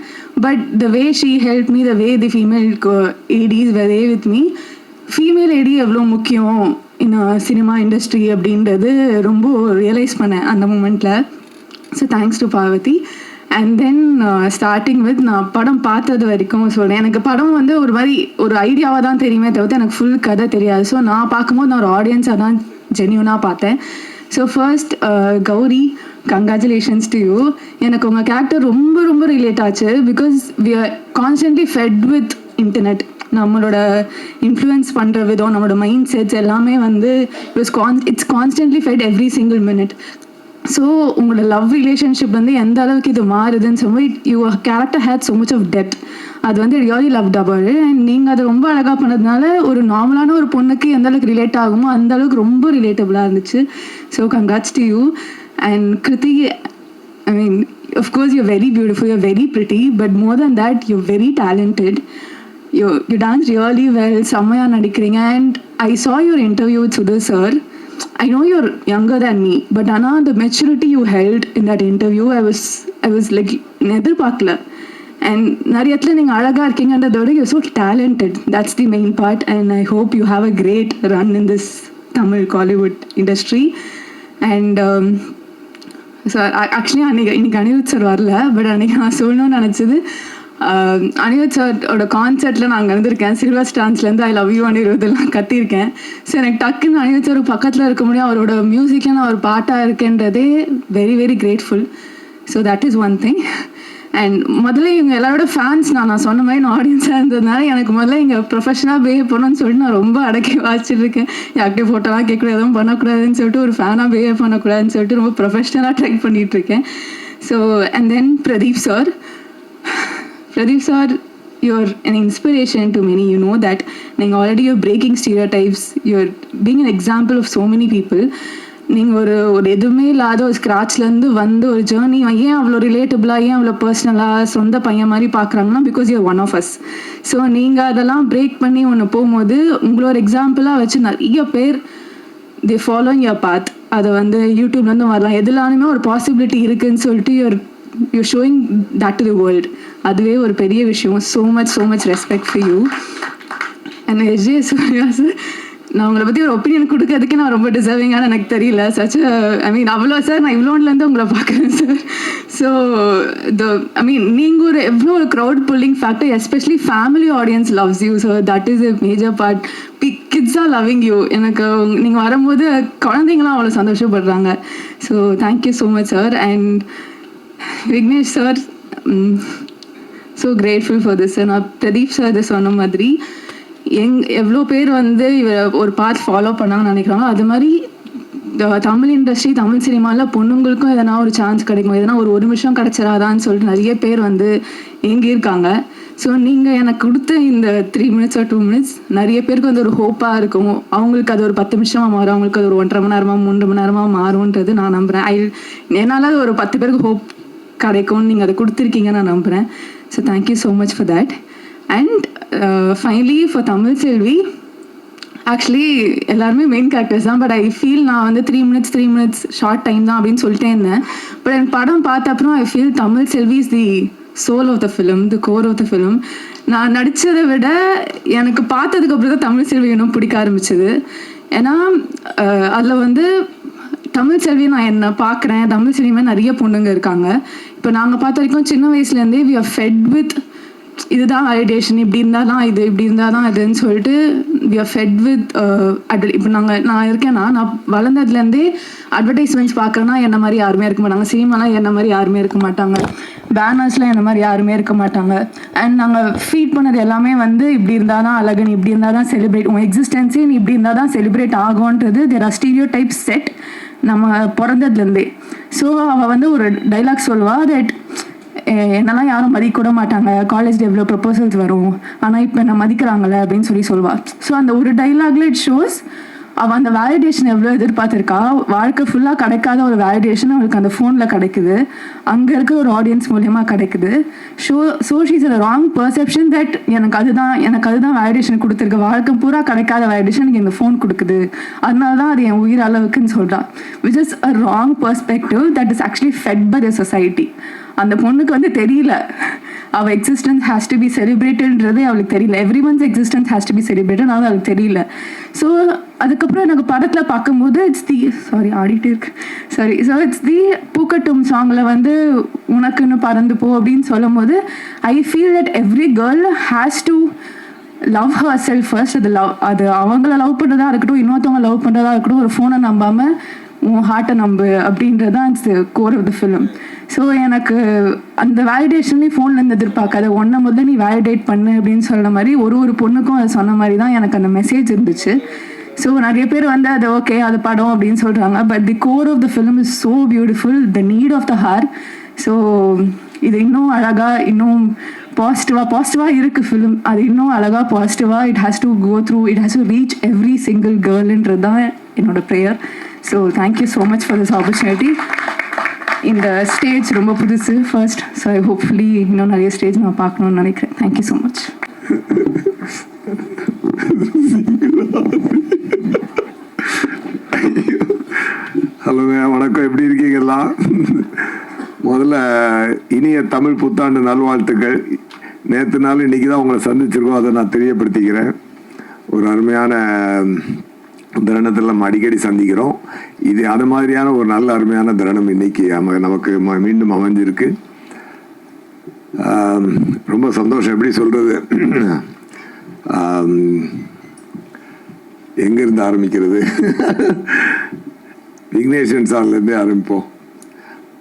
But the way she help me, the way the female ADs were with me, female AD எவ்வளோ முக்கியம் சினிமா இண்டஸ்ட்ரி அப்படின்றது ரொம்ப ரியலைஸ் பண்ணேன் அந்த மூமெண்ட்டில். So thanks to Parvathi. And then starting with நான் படம் பார்த்தது வரைக்கும் சொல்கிறேன். எனக்கு படம் வந்து ஒரு மாதிரி ஒரு ஐடியாவாக தான் தெரியுமே தவிர்த்து எனக்கு ஃபுல் கதை தெரியாது. ஸோ நான் பார்க்கும்போது நான் ஒரு ஆடியன்ஸாக தான் ஜென்யூனாக பார்த்தேன். So first Gauri, congratulations to you. எனக்கு உங்கள் கேரக்டர் ரொம்ப ரொம்ப ரிலேட் ஆச்சு. Because we are constantly fed with internet. நம்மளோட இன்ஃப்ளூயன்ஸ் பண்ணுற விதம், நம்மளோட மைண்ட் செட்ஸ் எல்லாமே வந்து it's constantly fed every single minute. So உங்களோட லவ் ரிலேஷன்ஷிப் வந்து எந்த அளவுக்கு இது மாறுதுன்னு சொல்லி your character had so much of depth. அது வந்து ரியலி லவ் டபுள். அண்ட் நீங்கள் அதை ரொம்ப அழகாக பண்ணதுனால ஒரு நார்மலான ஒரு பொண்ணுக்கு எந்த அளவுக்கு ரிலேட் ஆகுமோ அந்த அளவுக்கு ரொம்ப ரிலேட்டபுளாக இருந்துச்சு. So congrats to you. And Krithi, I mean of course you're very beautiful, you're very pretty, but more than that you're very talented. You dance really well, செம்மையாக நடிக்கிறீங்க. And I saw your interview with Sudhir sir. I know you're younger than me, but Anna, the maturity you held in that interview, I was like, எதிர்பார்க்கல. And நிறைய இடத்துல நீங்கள் அழகாக இருக்கீங்கன்றத விட you're so talented. That's the main part. And I hope you have a great run in this Tamil Kollywood industry. And so actually இன்னைக்கு அனிருத் சார் வரல, பட் அன்றைக்கி நான் சொல்லணும்னு நினச்சது, அனிருத் சாரோட கான்சர்ட்டில் நான் அங்கே இருந்திருக்கேன். சில்வர் ஸ்டான்ஸ்லேருந்து ஐ லவ் யூ அனிருத்தெல்லாம் கத்தியிருக்கேன். ஸோ எனக்கு டக்குன்னு அனிருத் சார் பக்கத்தில் இருக்க முடியும், அவரோட மியூசிக்கில் நான் ஒரு பாட்டாக இருக்கேன்றதே very very grateful. So that is one thing. And முதல்ல இவங்க எல்லாரோட ஃபேன்ஸ் நான் சொன்ன மாதிரி நான் ஆடியன்ஸாக இருந்ததுனால எனக்கு முதல்ல இங்கே ப்ரொஃபஷனாக பிஹேவ் பண்ணணும்னு சொல்லிட்டு நான் ரொம்ப அடக்கி வாசிச்சுட்டு இருக்கேன். யார்கிட்டே ஃபோட்டோலாம் கேட்கக்கூடாது, எதுவும் பண்ணக்கூடாதுன்னு சொல்லிட்டு ஒரு ஃபேனாக பிஹேவ் பண்ணக்கூடாதுன்னு சொல்லிட்டு ரொம்ப ப்ரொஃபஷனலாக ட்ரை பண்ணிகிட்ருக்கேன். So and then Pradeep sir, you're an inspiration to many. You know that you're breaking stereotypes. You're being an example of so many people. நீங்கள் ஒரு எதுவுமே இல்லாத ஒரு ஸ்க்ராட்ச்லேருந்து வந்து ஒரு ஜேர்னி ஏன் அவ்வளோ ரிலேட்டபிளாக, ஏன் அவ்வளோ பர்சனலாக சொந்த பையன் மாதிரி பார்க்குறாங்கன்னா because you're one of us. So நீங்கள் அதெல்லாம் பிரேக் பண்ணி ஒன்று போகும்போது உங்களோட எக்ஸாம்பிளாக வச்சு நிறைய பேர் தி ஃபாலோயிங் யுவர் பாத். அதை வந்து யூடியூப்லேருந்து வரலாம், எதுலானுமே ஒரு பாசிபிலிட்டி இருக்குதுன்னு சொல்லிட்டு you're showing that to the world. அதுவே ஒரு பெரிய விஷயம். so much respect for you. And Ajay Surya sir, நான் உங்களை பற்றி ஒரு ஒப்பீனியன் கொடுக்கறதுக்கே நான் ரொம்ப டிசர்விங்கான எனக்கு தெரியல. சச் அவ்வளோ சார் நான் இவ்வளோன்லேருந்து உங்களை பார்க்குறேன் சார். ஸோ நீங்கள் ஒரு எவ்வளோ ஒரு crowd pulling factor, especially family audience loves you. So that is a major part. Kids are loving you. எனக்கு நீங்கள் வரும்போது குழந்தைங்களாம் அவ்வளோ சந்தோஷப்படுறாங்க. So thank you so much sir. And Vignesh sir, so grateful for this. நான் பிரதீப் சார் இதை சொன்ன மாதிரி எவ்வளோ பேர் வந்து இவர் ஒரு பார்ட் ஃபாலோ பண்ணாங்கன்னு நினைக்கிறாங்க. அது மாதிரி தமிழ் இண்டஸ்ட்ரி, தமிழ் சினிமாவில் பொண்ணுங்களுக்கும் எதனா ஒரு சான்ஸ் கிடைக்கும், எதனா ஒரு நிமிஷம் கிடச்சிடாதான்னு சொல்லிட்டு நிறைய பேர் வந்து ஏங்கியிருக்காங்க. ஸோ நீங்கள் எனக்கு கொடுத்த இந்த 3 minutes or 2 minutes நிறைய பேருக்கு வந்து ஒரு ஹோப்பாக இருக்கும். அவங்களுக்கு அது ஒரு 10 நிமிஷமாக மாறும், அவங்களுக்கு அது ஒரு 1.5 மணி நேரமாக 3 மணி நேரமாக மாறும்ன்றது நான் நம்புகிறேன். என்னால் அது ஒரு 10 பேருக்கு ஹோப் கிடைக்கும்னு நீங்கள் அதை கொடுத்துருக்கீங்கன்னு நான் நம்புகிறேன். So thank you so much for that. And finally for Tamil Selvi, actually எல்லாருமே மெயின் கேரக்டர்ஸ் தான், பட் ஐ ஃபீல் நான் வந்து 3 minutes ஷார்ட் டைம் தான் அப்படின்னு சொல்லிட்டே இருந்தேன். பட் எனக்கு படம் பார்த்த அப்புறம் I feel Tamil Selvi is the soul of the film, the core of the film. நான் நடித்ததை விட எனக்கு பார்த்ததுக்கப்புறம் தான் தமிழ் செல்வி இன்னும் பிடிக்க ஆரம்பிச்சது. ஏன்னா அதில் வந்து தமிழ் செல்வி நான் என்ன பார்க்குறேன், தமிழ் செல்வியுமே நிறைய பொண்ணுங்க இருக்காங்க. இப்போ நாங்கள் பார்த்த வரைக்கும் சின்ன வயசுலேருந்தே வி ஆர் ஃபெட் வித் இதுதான் வேலிடேஷன், இப்படி இருந்தால் தான் இது, இப்படி இருந்தால் தான் இதுன்னு சொல்லிட்டு வி ஆர் ஃபெட் வித் இப்போ நான் இருக்கேன்னா நான் வளர்ந்ததுலேருந்தே அட்வர்டைஸ்மெண்ட்ஸ் பார்க்குறேன்னா என்ன மாதிரி யாருமே இருக்க மாட்டாங்க, சினிமாலாம் என்ன மாதிரி யாருமே இருக்க மாட்டாங்க, பேனர்ஸ்லாம் என்ன மாதிரி யாருமே இருக்க மாட்டாங்க. அண்ட் நாங்கள் ஃபீட் பண்ணது எல்லாமே வந்து இப்படி இருந்தால் தான் அழகு, நீ இப்படி இருந்தால் தான் செலிப்ரேட், உன் எக்ஸிஸ்டன்ஸே நீ இப்படி இருந்தால் தான் செலிப்ரேட் ஆகும்ன்றது there are stereotype set நம்ம பிறந்ததுலேருந்தே. ஸோ அவள் வந்து ஒரு டைலாக் சொல்லுவா, தட் என்னெல்லாம் யாரும் மதிக்கூட மாட்டாங்க, காலேஜ் எவ்வளோ ப்ரொபோசல்ஸ் வரும், ஆனால் இப்போ என்ன மதிக்கிறாங்களே அப்படின்னு சொல்லுவாள். ஸோ அந்த ஒரு டைலாக்ல இட் ஷோஸ் அவள் அந்த வேலிடேஷன் எவ்வளோ எதிர்பார்த்துருக்கா. வாழ்க்கை ஃபுல்லாக கிடைக்காத ஒரு வேலிடேஷன் அவளுக்கு அந்த ஃபோனில் கிடைக்குது, அங்கே இருக்க ஒரு ஆடியன்ஸ் மூலியமாக கிடைக்குது. So she's a wrong perception that எனக்கு அதுதான் வேலிடேஷன் கொடுத்துருக்கு, வாழ்க்கை பூரா கிடைக்காத வேலிடேஷன் எனக்கு இந்த ஃபோன் கொடுக்குது, அதனால தான் அது என் உயிர் அளவுக்குன்னு சொல்கிறான். Which is a wrong perspective that is actually fed by the society. அந்த பொண்ணுக்கு வந்து தெரியல அவள் எக்ஸிஸ்டன்ஸ் ஹேஸ் டு பி செலிப்ரேட்டட்ன்றதே அவளுக்கு தெரியல. Everyone's existence has to be celebrated, அது அவளுக்கு தெரியல. ஸோ அதுக்கப்புறம் எனக்கு படத்தில் பார்க்கும்போது இட்ஸ் தி பூக்கட்டும் சாங்கில் வந்து உனக்குன்னு பறந்து போ அப்படின்னு சொல்லும் போது I feel that every girl has to love her self first. அது அவங்கள லவ் பண்ணுறதா இருக்கட்டும், இன்னொருத்தவங்க லவ் பண்ணுறதா இருக்கட்டும், ஒரு ஃபோனை நம்பாமல் உன் ஹார்ட்டை நம்பு அப்படின்றது தான் it's core of the film. So எனக்கு அந்த வேலிடேஷன்லேயும் ஃபோன்லேருந்து எதிர்பார்க்காத ஒன்றை முதல்ல நீ வேலிடேட் பண்ணு அப்படின்னு சொல்கிற மாதிரி ஒரு பொண்ணுக்கும் அது சொன்ன மாதிரி தான் எனக்கு அந்த மெசேஜ் இருந்துச்சு. ஸோ நிறைய பேர் வந்து அது ஓகே அது படம் அப்படின்னு சொல்கிறாங்க, but the core of the film is so beautiful, the need of the hour. So இது இன்னும் அழகாக, இன்னும் பாசிட்டிவாக இருக்குது ஃபிலிம். அது இன்னும் அழகாக பாசிட்டிவாக it has to go through, it has to reach every single கேர்ள்ன்றது தான் என்னோட prayer. So thank you so much for this opportunity. இந்த ஸ்டேஜ் ரொம்ப புதுசு ஃபர்ஸ்ட், ஸோ ஹோப்ஃபுல்லி இன்னும் நிறைய ஸ்டேஜ் நான் பார்க்கணுன்னு நினைக்கிறேன். Thank you so much. சொல்லுங்க, வணக்கம், எப்படி இருக்கீங்களா? முதல்ல இனிய தமிழ் புத்தாண்டு நல்வாழ்த்துக்கள். நேற்று நாள் இன்னைக்கு தான் உங்களை சந்திச்சிருக்கோம், அதை நான் தெரியப்படுத்திக்கிறேன். ஒரு அருமையான தருணத்தில் நம்ம அடிக்கடி சந்திக்கிறோம். இது அது மாதிரியான ஒரு நல்ல அருமையான தருணம் இன்னைக்கு நமக்கு மீண்டும் அமைஞ்சிருக்கு. ரொம்ப சந்தோஷம். எப்படி சொல்றது, எங்கிருந்து ஆரம்பிக்கிறது? விக்னேஷன் சார்லேருந்தே ஆரம்பிப்போம்.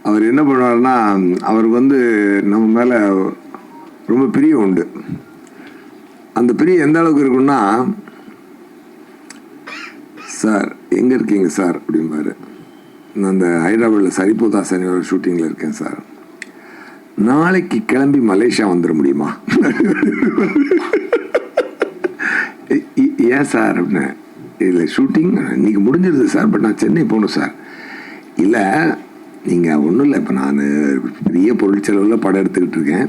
அவர் என்ன பண்ணுவார்னா, அவருக்கு நம்ம மேலே ரொம்ப பிரியம் உண்டு. அந்த பிரியம் எந்த அளவுக்கு இருக்குன்னா, சார் எங்கே இருக்கீங்க சார் அப்படிம்பாரு. நான் அந்த ஹைதராபாத்தில் சரிபோதா சனியோட ஷூட்டிங்கில் இருக்கேன் சார், நாளைக்கு கிளம்பி மலேசியா வந்துட முடியுமா? ஏன் சார் அப்படின்னு. இல்லை ஷூட்டிங் இன்னைக்கு முடிஞ்சிருது சார், பட் நான் சென்னை போகணும் சார். இல்லை நீங்கள் ஒன்றும் இல்லை, இப்போ நான் பெரிய பொருள் செலவில் படம் எடுத்துக்கிட்டு இருக்கேன்.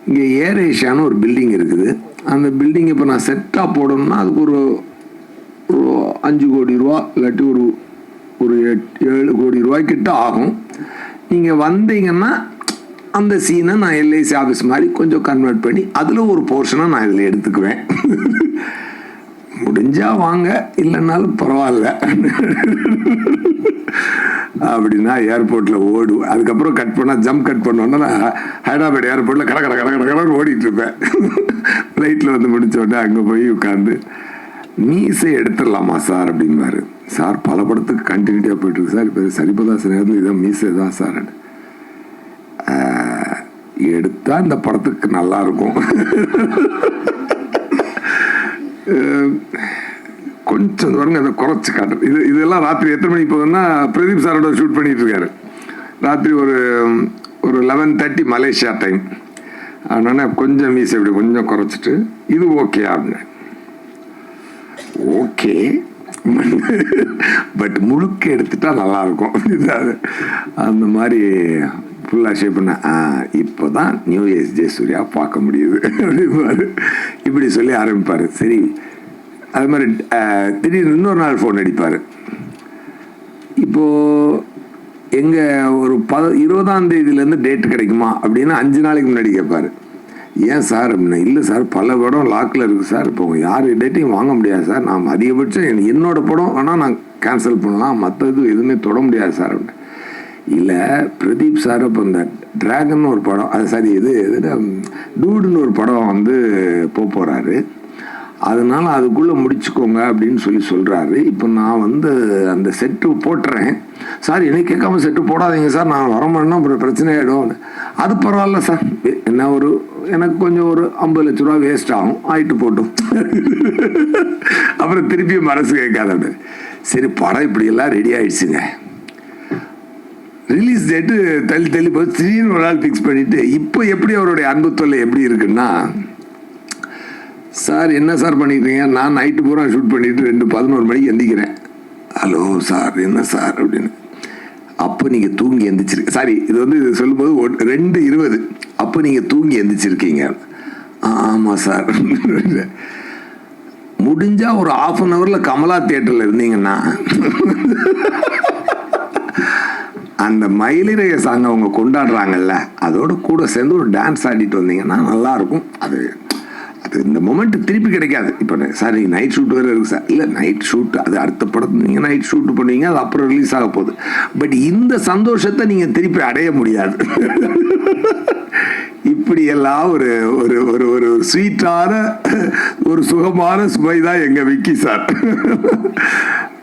இங்கே ஏர் ஏஷியான்னு ஒரு பில்டிங் இருக்குது. அந்த பில்டிங் இப்போ நான் செட்டாக போடணும்னா அதுக்கு ஒரு 5 கோடி ரூபா இல்லாட்டி ஒரு 7 கோடி ரூபாய்க்கிட்ட ஆகும். நீங்கள் வந்தீங்கன்னா அந்த சீனை நான் எல்ஐசி ஆஃபீஸ் மாதிரி கொஞ்சம் கன்வெர்ட் பண்ணி அதில் ஒரு போர்ஷனை நான் இதில் எடுத்துக்குவேன். முடிஞ்சா வாங்க, இல்லைன்னாலும் பரவாயில்ல அப்படின்னா ஏர்போர்ட்டில் ஓடுவேன். அதுக்கப்புறம் கட் பண்ணால் ஜம்ப் கட் பண்ணோன்னா நான் ஹைதராபாத் ஏர்போர்ட்டில் கடை ஓடிட்டு இருப்பேன். ஃப்ளைட்டில் முடிச்ச உடனே அங்கே போய் உட்காந்து மீசை எடுத்துடலாமா சார் அப்படின்பாரு. சார் பல படத்துக்கு கண்டினியூட்டியாக போயிட்டுருக்கு சார், இப்போ சரிபதாசன் நேரத்தில் இதான் மீசை தான் சார் எடுத்தால் இந்த படத்துக்கு நல்லா இருக்கும். கொஞ்சம் பாருங்க, அதை குறைச்சி காட்டுறது. இதெல்லாம் ராத்திரி எத்தனை மணிக்கு போகுதுன்னா, பிரதீப் சாரோட ஷூட் பண்ணிட்டு இருக்காரு. ராத்திரி ஒரு 11:30 மலேசியா டைம். அதனால கொஞ்சம் மீசை இப்படி கொஞ்சம் குறைச்சிட்டு இது ஓகே அப்படின்னு. ஓகே பட் முழுக்க எடுத்துட்டா நல்லா இருக்கும். அந்த மாதிரி ஃபுல்லாக ஷேப் பண்ண இப்போ தான் நியூ ஏஜ் ஜெயசூர்யா பார்க்க முடியுது அப்படிம்பாரு. இப்படி சொல்லி ஆரம்பிப்பார். சரி, அது மாதிரி திடீர்னு இன்னொரு நாள் ஃபோன் அடிப்பார். இப்போது எங்கள் ஒரு 20ஆம் தேதியிலேருந்து டேட்டு கிடைக்குமா அப்படின்னு 5 நாளைக்கு முன்னாடி கேட்பார். ஏன் சார் அப்படின்னா, இல்லை சார் பல படம் லாக்கில் இருக்குது சார், இப்போ யார் டேட்டையும் வாங்க முடியாது சார், நான் அதிகபட்சம் என்னோட படம் வேணால் நான் கேன்சல் பண்ணலாம், மற்றது எதுவுமே தொட முடியாது சார் அப்படின்னு. இல்லை பிரதீப் சார் இப்போ இந்த டிராகன் ஒரு படம், அது சரி இது டூடுன்னு ஒரு படம் போகிறாரு, அதனால அதுக்குள்ளே முடிச்சுக்கோங்க அப்படின்னு சொல்கிறாரு. இப்போ நான் அந்த செட்டு போட்டுறேன் சார், என்னை கேட்காம செட்டு போடாதீங்க சார், நான் வரமாட்டேன்னா அப்புறம் பிரச்சனை ஆகிடும். அது பரவாயில்ல சார், என்ன எனக்கு கொஞ்சம் ஒரு 50 லட்ச ரூபா வேஸ்ட் ஆகும், ஆயிட்டு போட்டும். அப்புறம் திருப்பி மனசு கேட்காத. சரி படம் இப்படியெல்லாம் ரெடி ஆயிடுச்சுங்க, ரிலீஸ் டேட்டு தள்ளி போய் திடீர்னு ஒரு நாள் ஃபிக்ஸ் பண்ணிட்டு, இப்போ எப்படி அவருடைய அன்பு தொல்லை எப்படி இருக்குன்னா, சார் என்ன சார் பண்ணிக்கிறீங்க, நான் நைட்டு பூரா ஷூட் பண்ணிட்டு 11 மணிக்கு எந்திக்கிறேன். ஹலோ சார் என்ன சார் அப்படின்னு. அப்போ நீங்கள் தூங்கி எந்திரிச்சிருக்க, சாரி இது சொல்லும்போது 2:20, அப்போ நீங்கள் தூங்கி எந்திரிச்சிருக்கீங்க. ஆமாம் சார். முடிஞ்சா ஒரு 1/2 hourல கமலா தியேட்டரில் இருந்தீங்கன்னா அந்த மயிலிறைய சாங் அவங்க கொண்டாடுறாங்கல்ல, அதோட கூட சேர்ந்து ஒரு டான்ஸ் ஆடிட்டு வந்தீங்கன்னா நல்லா இருக்கும். அது இந்த மொமெண்ட் திருப்பி கிடைக்காது. இப்போ சார் நீங்கள் நைட் ஷூட் வேறு இருக்குது சார், இல்லை நைட் ஷூட் அது அடுத்த படத்து நீங்கள் நைட் ஷூட் பண்ணுவீங்க, அது அப்புறம் ரிலீஸ் ஆக போகுது. பட் இந்த சந்தோஷத்தை நீங்கள் திருப்பி அடைய முடியாது. இப்படியெல்லாம் ஒரு ஒரு ஒரு ஸ்வீட்டான ஒரு சுகமான சுமை தான் எங்கள் விக்கி சார்.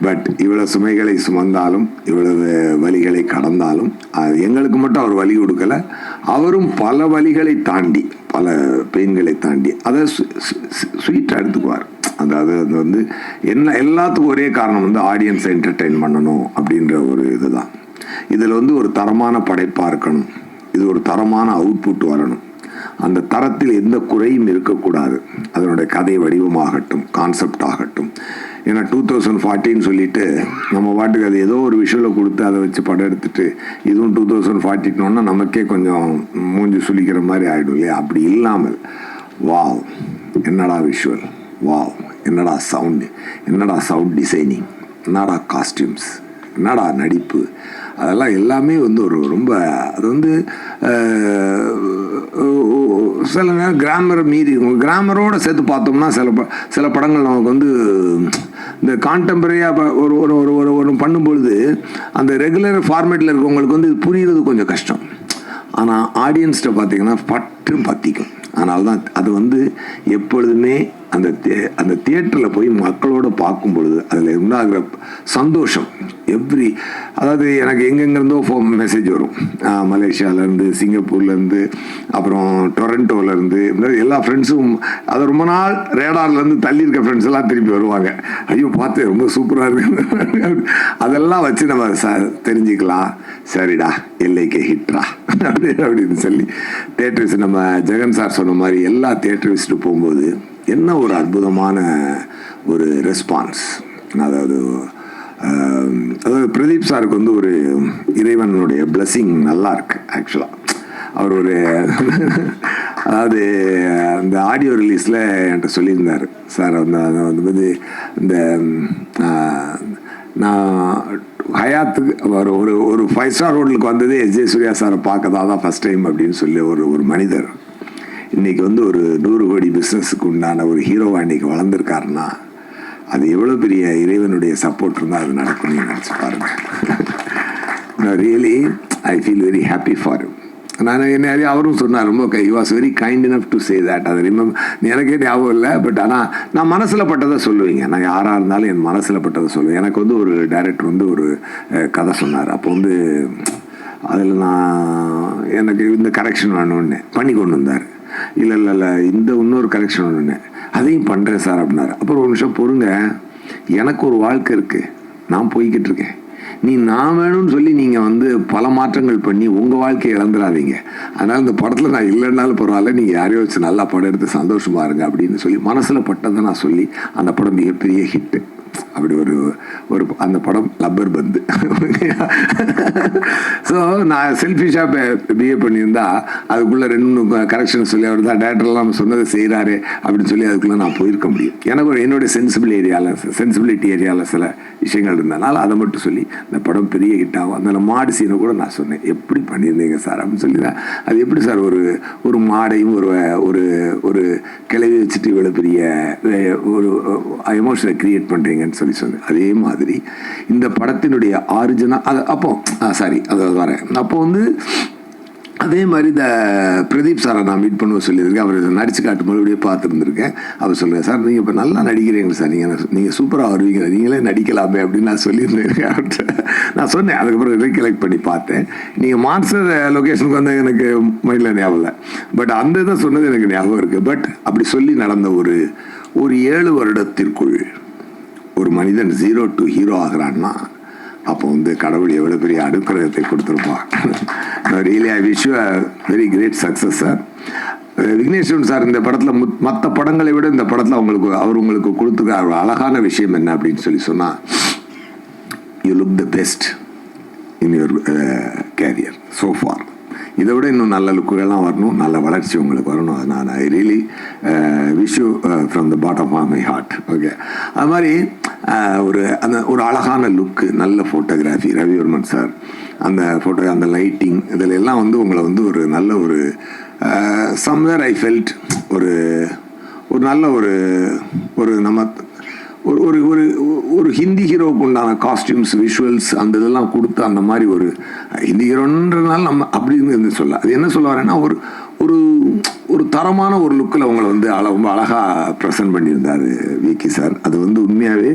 பட் இவ்வளவு சுமைகளை சுமந்தாலும் இவ்வளவு வலிகளை கடந்தாலும் அது எங்களுக்கு மட்டும் அவர் வலி கொடுக்கல, அவரும் பல வலிகளை தாண்டி பல பெயின்களை தாண்டி அதை ஸ்வீட்டாக எடுத்துக்குவார். அதாவது அது எல்லாத்துக்கும் ஒரே காரணம் ஆடியன்ஸை என்டர்டெயின் பண்ணணும் அப்படின்ற ஒரு இதுதான். இதில் ஒரு தரமான படைப்பாக இருக்கணும், இது ஒரு தரமான அவுட்புட் வரணும், அந்த தரத்தில் எந்த குறையும் இருக்கக்கூடாது. அதனுடைய கதை வடிவமாகட்டும், கான்செப்ட் ஆகட்டும். ஏன்னா 2014 சொல்லிட்டு நம்ம பாட்டுக்கு அது ஏதோ ஒரு விஷுவலை கொடுத்து அதை வச்சு படம் எடுத்துட்டு இதுவும் 2014 நமக்கே கொஞ்சம் மூஞ்சி சுளிக்கிற மாதிரி ஆகிடும் இல்லையா? அப்படி இல்லாமல் வாவ் என்னடா விஷுவல், வாவ் என்னடா சவுண்டு, என்னடா சவுண்ட் டிசைனிங், என்னடா காஸ்டியூம்ஸ், என்னடா நடிப்பு, அதெல்லாம் எல்லாமே வந்து ஒரு ரொம்ப அது வந்து சில நேரம் கிராமரை மீறி இருக்கும். கிராமரோடு சேர்த்து பார்த்தோம்னா சில படங்கள் நமக்கு வந்து இந்த கான்டெம்பரரியாக ஒரு ஒரு ஒரு ஒரு பண்ணும்பொழுது அந்த ரெகுலர் ஃபார்மேட்டில் இருக்கவங்களுக்கு வந்து இது புரிகிறது கொஞ்சம் கஷ்டம். ஆனால் ஆடியன்ஸ்கிட்ட பார்த்தீங்கன்னா பட்டு பற்றிக்கும். அதனால தான் அது வந்து எப்பொழுதுமே அந்த தியேட்டரில் போய் மக்களோடு பார்க்கும் பொழுது அதில் உண்டாகிற சந்தோஷம் அதாவது எனக்கு எங்கெங்கேருந்தோ மெசேஜ் வரும். மலேசியாவிலேருந்து, சிங்கப்பூர்லேருந்து, அப்புறம் டொரண்டோலேருந்து, எல்லா ஃப்ரெண்ட்ஸும் அதை ரொம்ப நாள் ரேடார்லேருந்து தள்ளி இருக்க ஃப்ரெண்ட்ஸ் எல்லாம் திருப்பி வருவாங்க. ஐயோ பார்த்து ரொம்ப சூப்பராக இருக்கு, அதெல்லாம் வச்சு நம்ம தெரிஞ்சுக்கலாம். சரிடா எல்லைக்கே ஹிட்ரா அப்படின்னு சொல்லி தியேட்டர்ஸ் நம்ம ஜெகன் சார் சொன்ன மாதிரி எல்லா தியேட்டர் விசிட்டு போகும்போது என்ன ஒரு அற்புதமான ஒரு ரெஸ்பான்ஸ். அதாவது பிரதீப் சாருக்கு வந்து ஒரு இறைவனுடைய பிளெஸிங் நல்லா இருக்கு. ஆக்சுவலாக அவர் ஒரு அதாவது அந்த ஆடியோ ரிலீஸில் என்கிட்ட சொல்லியிருந்தார் சார், வந்து இந்த நான் ஹயாத்துக்கு ஒரு 5 ஸ்டார் ஹோட்டலுக்கு வந்ததே எஸ்.ஜே. சூர்யா சாரை பார்க்க தான் ஃபஸ்ட் டைம் அப்படின்னு சொல்லி ஒரு மனிதர் இன்றைக்கி வந்து ஒரு 100 கோடி பிஸ்னஸுக்கு உண்டான ஒரு ஹீரோவா இன்றைக்கி வளர்ந்துருக்காருன்னா அது எவ்வளோ பெரிய இறைவனுடைய சப்போர்ட் இருந்தால் அது நடக்கும் நினச்சி பாருங்கள். Really I feel very happy for நான் நிறைய அவரும் சொன்னார், ரொம்ப he was very kind enough to say that. அது எனக்கே ஞாபகம் இல்லை, பட் ஆனால் நான் மனசில் பட்டதை சொல்லுவீங்க. நான் யாராக இருந்தாலும் என் மனசில் பட்டதை சொல்லுவேன். எனக்கு வந்து ஒரு டைரக்டர் வந்து ஒரு கதை சொன்னார். அப்போ வந்து அதில் எனக்கு இந்த கரெக்ஷன் வேணும்னு பண்ணி கொண்டு வந்தார். இல்லை இந்த இன்னொரு கரெக்ஷன் ஒன்று அதையும் பண்ணுறேன் சார் அப்படின்னாரு. அப்புறம் ஒரு நிமிஷம் பொறுங்க, எனக்கு ஒரு வாழ்க்கை இருக்குது, நான் போய்கிட்டு இருக்கேன். நான் வேணும்னு சொல்லி நீங்கள் வந்து பல மாற்றங்கள் பண்ணி உங்கள் வாழ்க்கையை இழந்துடாதீங்க. அதனால் இந்த படத்தில் நான் இல்லைன்னாலும் பரவாயில்ல, நீங்கள் யாரையோ வச்சு நல்லா படம் எடுத்து சந்தோஷமாக இருங்க அப்படின்னு சொல்லி மனசில் பட்டதை நான் சொல்லி அந்த படம் மிகப்பெரிய ஹிட்டு. அப்படி ஒரு அந்த படம் லப்பர் பந்து. ஸோ நான் செல்ஃபிஷாக பிஹேவ் பண்ணியிருந்தா அதுக்குள்ளே 2 கரெக்ஷன் சொல்லி அவர் தான் டேரக்டர்லாம் நம்ம சொன்னதை செய்கிறாரு அப்படின்னு சொல்லி அதுக்குள்ளே நான் போயிருக்க முடியும். எனக்கு என்னுடைய சென்சிபிலிட்டி ஏரியாவில் சில விஷயங்கள் இருந்ததுனால அதை மட்டும் சொல்லி இந்த படம் பெரிய ஹிட் ஆகும். அந்த மாடு சீனை கூட நான் சொன்னேன், எப்படி பண்ணியிருந்தீங்க சார் அப்படின்னு சொல்லி தான். அது எப்படி சார் ஒரு மாடையும் ஒரு ஒரு கிளவி வச்சுட்டு இவ்வளோ பெரிய ஒரு எமோஷனை கிரியேட் பண்ணுறீங்கன்னு சொல்லி சொன்னேன். அதே மாதிரி இந்த படத்தினுடைய ஆரிஜினல் அதை வரேன். அப்போ வந்து அதே மாதிரி இந்த பிரதீப் சாரை நான் மீட் பண்ணுவ சொல்லியிருக்கேன். அவர் நடிச்சு காட்டு மறுபடியும் பார்த்துருந்துருக்கேன். அவர் சொல்லுங்கள் சார், நீங்கள் இப்போ நல்லா நடிக்கிறீங்க சார், நீங்கள் சூப்பராக வருவீங்க, நீங்களே நடிக்கலாமே அப்படின்னு நான் சொல்லியிருந்தேன் அவர்கிட்ட. நான் சொன்னேன், அதுக்கப்புறம் ரீகலெக்ட் பண்ணி பார்த்தேன். நீங்கள் மான்ஸ்டர் லொக்கேஷனுக்கு வந்து எனக்கு மைண்டில் ஞாபகம் இல்லை, பட் அந்த இதை சொன்னது எனக்கு ஞாபகம் இருக்குது. பட் அப்படி சொல்லி நடந்த ஒரு 7 வருடத்திற்குள் ஒரு மனிதன் 0 to ஹீரோ ஆகிறான்னா அப்போ வந்து கடவுள் எவ்வளோ பெரிய அனுக்கிரகத்தை கொடுத்துருப்பான். Really I wish you a very great success sir. Vigneswaran sir இந்த படத்தில் மற்ற படங்களை விட இந்த படத்தில் அவர் உங்களுக்கு கொடுத்துருக்க அழகான விஷயம் என்ன அப்படின்னு சொல்லி சொன்னால், you look the best in your career so for. இதை விட இன்னும் நல்ல லுக்குகள்லாம் வரணும், நல்ல வளர்ச்சி உங்களுக்கு வரணும். அது நான் I really wish you from the bottom of my heart. Okay, அது மாதிரி ஒரு அழகான லுக்கு, நல்ல ஃபோட்டோகிராஃபி, ரவிவர்மன் சார் அந்த ஃபோட்டோ, அந்த லைட்டிங், இதில் எல்லாம் வந்து உங்களை வந்து ஒரு நல்ல ஒரு சம்வேர் ஐ ஃபெல்ட் ஒரு நல்ல ஒரு நம்ம ஒரு ஹிந்தி ஹீரோவுக்கு உண்டான காஸ்டியூம்ஸ், விஷுவல்ஸ், அந்த இதெல்லாம் கொடுத்து அந்த மாதிரி ஒரு ஹிந்தி ஹீரோன்றதுனால நம்ம அப்படின்னு சொல்ல, அது என்ன சொல்ல வரேன்னா ஒரு தரமான ஒரு லுக்கில் உங்களை வந்து ரொம்ப அழகாக ப்ரெசென்ட் பண்ணியிருந்தார் விக்கி சார். அது வந்து உண்மையாகவே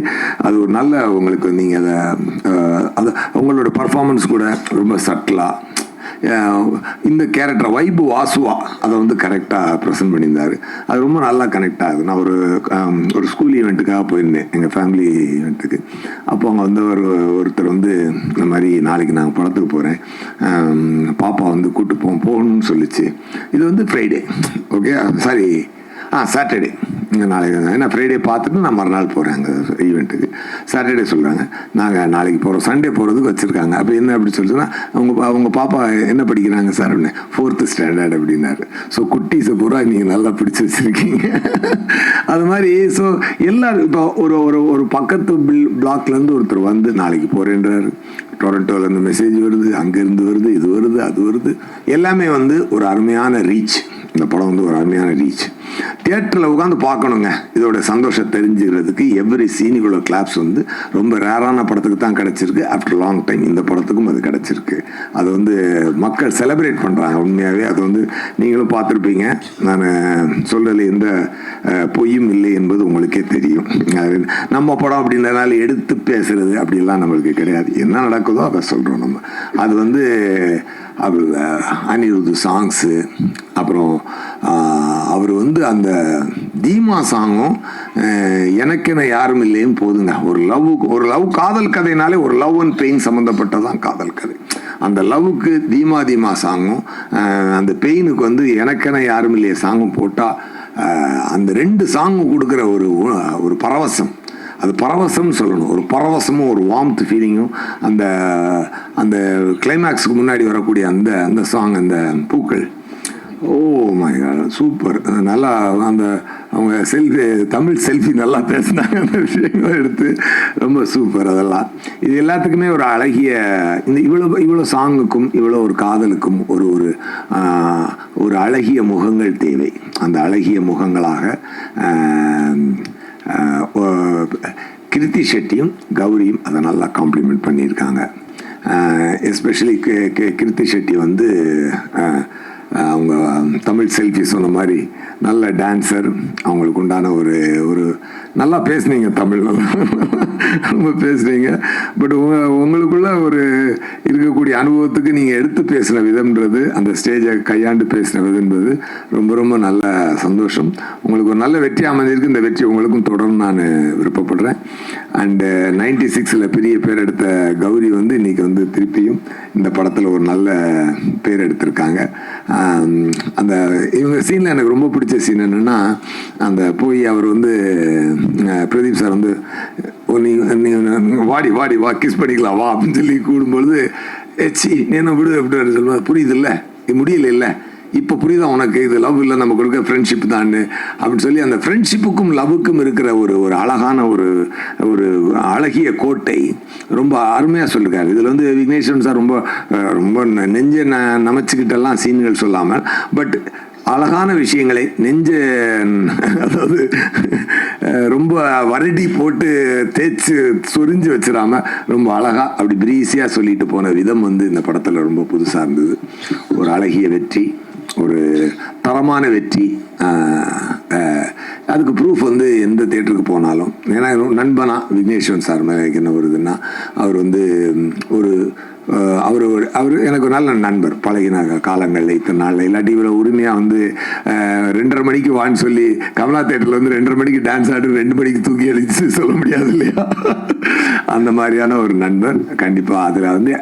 அது ஒரு நல்ல உங்களுக்கு நீங்கள் அதை உங்களோட பர்ஃபார்மன்ஸ் கூட ரொம்ப சட்டிலாக இந்த கேரக்டர் வைபு வாசுவா அதை வந்து கரெக்டாக ப்ரெசென்ட் பண்ணியிருந்தார். அது ரொம்ப நல்லா கனெக்ட் ஆகுது. நான் ஒரு ஸ்கூல் ஈவெண்ட்டுக்காக போயிருந்தேன், எங்கள் ஃபேமிலி ஈவெண்ட்டுக்கு. அப்போ அங்கே வந்து ஒருத்தர் வந்து இந்த மாதிரி நாளைக்கு நாங்கள் படத்துக்கு போகிறேன், பாப்பா வந்து கூப்பிட்டு போகணும்னு சொல்லிச்சு. இது வந்து ஃப்ரைடே, ஓகே சாரி சாட்டர்டே நாளைக்கு, ஏன்னா ஃப்ரைடே பார்த்துட்டு நான் மறுநாள் போகிறேன் அங்கே ஈவெண்ட்டுக்கு. சாட்டர்டே சொல்கிறாங்க நாங்கள் நாளைக்கு போகிறோம், சண்டே போகிறதுக்கு வச்சுருக்காங்க. அப்போ என்ன அப்படி சொல்லிட்டுனா அவங்க பாப்பா என்ன படிக்கிறாங்க சார் அப்படின்னு, 4th ஸ்டாண்டர்ட் அப்படின்னாரு. ஸோ குட்டீஸை பூரா நீங்கள் நல்லா பிடிச்சி வச்சுருக்கீங்க. அது மாதிரி ஸோ எல்லோரும் இப்போ ஒரு பக்கத்து பிளாக்லேருந்து ஒருத்தர் வந்து நாளைக்கு போகிறேன்றாரு. டொரண்டோலேருந்து மெசேஜ் வருது, அங்கேருந்து வருது, இது வருது, அது வருது. எல்லாமே வந்து ஒரு அருமையான ரீச். இந்த படம் வந்து ஒரு அருமையான ரீச். தியேட்டரில் உட்காந்து பார்க்கணுங்க, இதோட சந்தோஷம் தெரிஞ்சுக்கிறதுக்கு. எவ்ரி சீன் இவ்வளோ கிளாப்ஸ் வந்து ரொம்ப ரேரான படத்துக்கு தான் கிடச்சிருக்கு. ஆஃப்டர் லாங் டைம் இந்த படத்துக்கும் அது கிடச்சிருக்கு. அது வந்து மக்கள் செலிப்ரேட் பண்ணுறாங்க உண்மையாகவே. அது வந்து நீங்களும் பார்த்துருப்பீங்க. நான் சொல்கிறதுல எந்த பொய்யும் இல்லை என்பது உங்களுக்கே தெரியும். நம்ம படம் அப்படின்றதுனால எடுத்து பேசுறது அப்படிலாம் நம்மளுக்கு கிடையாது. என்ன நடக்குதோ அதை சொல்கிறோம் நம்ம. அது வந்து அனிருத் சாங்ஸு, அப்புறம் அவர் வந்து அந்த தீமா சாங்கும் எனக்கென யாரும் இல்லையும் போதுங்க. ஒரு லவ் காதல் கதைனாலே ஒரு லவ் அண்ட் பெயின் சம்மந்தப்பட்டதான் காதல் கதை. அந்த லவ்வுக்கு தீமா சாங்கும் அந்த பெயினுக்கு வந்து எனக்கென யாரும் இல்லையே சாங்கும் போட்டால் அந்த 2 சாங்கும் கொடுக்குற ஒரு பரவசம், அது பரவசம்னு சொல்லணும். ஒரு பரவசமும் ஒரு வார்ம்த் ஃபீலிங்கும் அந்த அந்த கிளைமேக்ஸுக்கு முன்னாடி வரக்கூடிய அந்த சாங், அந்த பூக்கள், ஓ மை காட் சூப்பர். நல்லா அந்த அவங்க தமிழ் செல்ஃபி நல்லா பேசினாங்க. அந்த விஷயங்களை எடுத்து ரொம்ப சூப்பர். அதெல்லாம் இது எல்லாத்துக்குமே ஒரு அழகிய இந்த இவ்வளோ சாங்குக்கும் இவ்வளோ ஒரு காதலுக்கும் ஒரு அழகிய முகங்கள் தேவை. அந்த அழகிய முகங்களாக கிருத்தி ஷெட்டியும் கௌரியும் அதை நல்லா காம்ப்ளிமெண்ட் பண்ணியிருக்காங்க. எஸ்பெஷலி கிருத்தி ஷெட்டி வந்து அவங்க தமிழ் செல்ஃபி சொன்ன மாதிரி நல்ல டான்ஸர். அவங்களுக்கு உண்டான ஒரு நல்லா பேசுனீங்க, தமிழ் நல்லா ரொம்ப பேசுனீங்க. பட் உங்களுக்குள்ள இருக்கக்கூடிய அனுபவத்துக்கு நீங்கள் எடுத்து பேசின விதம்ன்றது, அந்த ஸ்டேஜை கையாண்டு பேசின விதம்ன்றது ரொம்ப ரொம்ப நல்ல சந்தோஷம். உங்களுக்கு ஒரு நல்ல வெற்றி அமைஞ்சிருக்கு. இந்த வெற்றி உங்களுக்கும் தொடர்ந்து நான் விருப்பப்படுறேன். அண்டு 96 பெரிய பேர் எடுத்த கௌரி வந்து இன்றைக்கி வந்து திருப்பியும் இந்த படத்தில் ஒரு நல்ல பேர் எடுத்திருக்காங்க. அந்த இவங்க சீனில் எனக்கு ரொம்ப பிடிச்ச சீன் என்னென்னா, அந்த போய் அவர் வந்து பிரதீப் சார் வந்து நீ வாடி வா கிஸ் பண்ணிக்கலாம் வா அப்படின்னு சொல்லி கூடும்பொழுது சி நீ என்ன விடு அப்படின்னு சொல்லுவேன். புரியுது இல்லை, முடியல இல்லை, இப்போ புரியுதா உனக்கு, இது லவ் இல்லை, நம்ம கொடுக்க ஃப்ரெண்ட்ஷிப் தான் அப்படின்னு சொல்லி அந்த ஃப்ரெண்ட்ஷிப்புக்கும் லவ்வுக்கும் இருக்கிற ஒரு அழகான ஒரு அழகிய கோட்டை ரொம்ப அருமையாக சொல்லியிருக்காரு. இதில் வந்து விக்னேஸ்வரன் சார் ரொம்ப ரொம்ப நெஞ்ச நமைச்சிக்கிட்டெல்லாம் சீன்கள் சொல்லாமல், பட் அழகான விஷயங்களை அதாவது ரொம்ப வருடி போட்டு தேய்ச்சி சொரிஞ்சு வச்சிடாம ரொம்ப அழகாக அப்படி பிரீஸியாக சொல்லிட்டு போன விதம் வந்து இந்த படத்தில் ரொம்ப புதுசாக இருந்தது. ஒரு அழகிய வெற்றி, ஒரு தரமான வெற்றி. அதுக்கு ப்ரூஃப் வந்து எந்த தேட்டருக்கு போனாலும், ஏன்னா நண்பனா விக்னேஸ்வரன் சார் மேலே என்ன வருதுன்னா, அவர் வந்து அவர் எனக்கு ஒரு நல்ல நண்பர். பழகின காலங்களில் இத்தனை நாளில் இல்லாட்டி இவ்வளோ உரிமையாக வந்து 2:30 மணிக்கு வான்னு சொல்லி கமலா தேட்டரில் வந்து 2:30 மணிக்கு டான்ஸ் ஆடி 2 மணிக்கு தூக்கி அடிச்சு சொல்ல முடியாது இல்லையா? அந்த மாதிரியான ஒரு நண்பர் கண்டிப்பாக.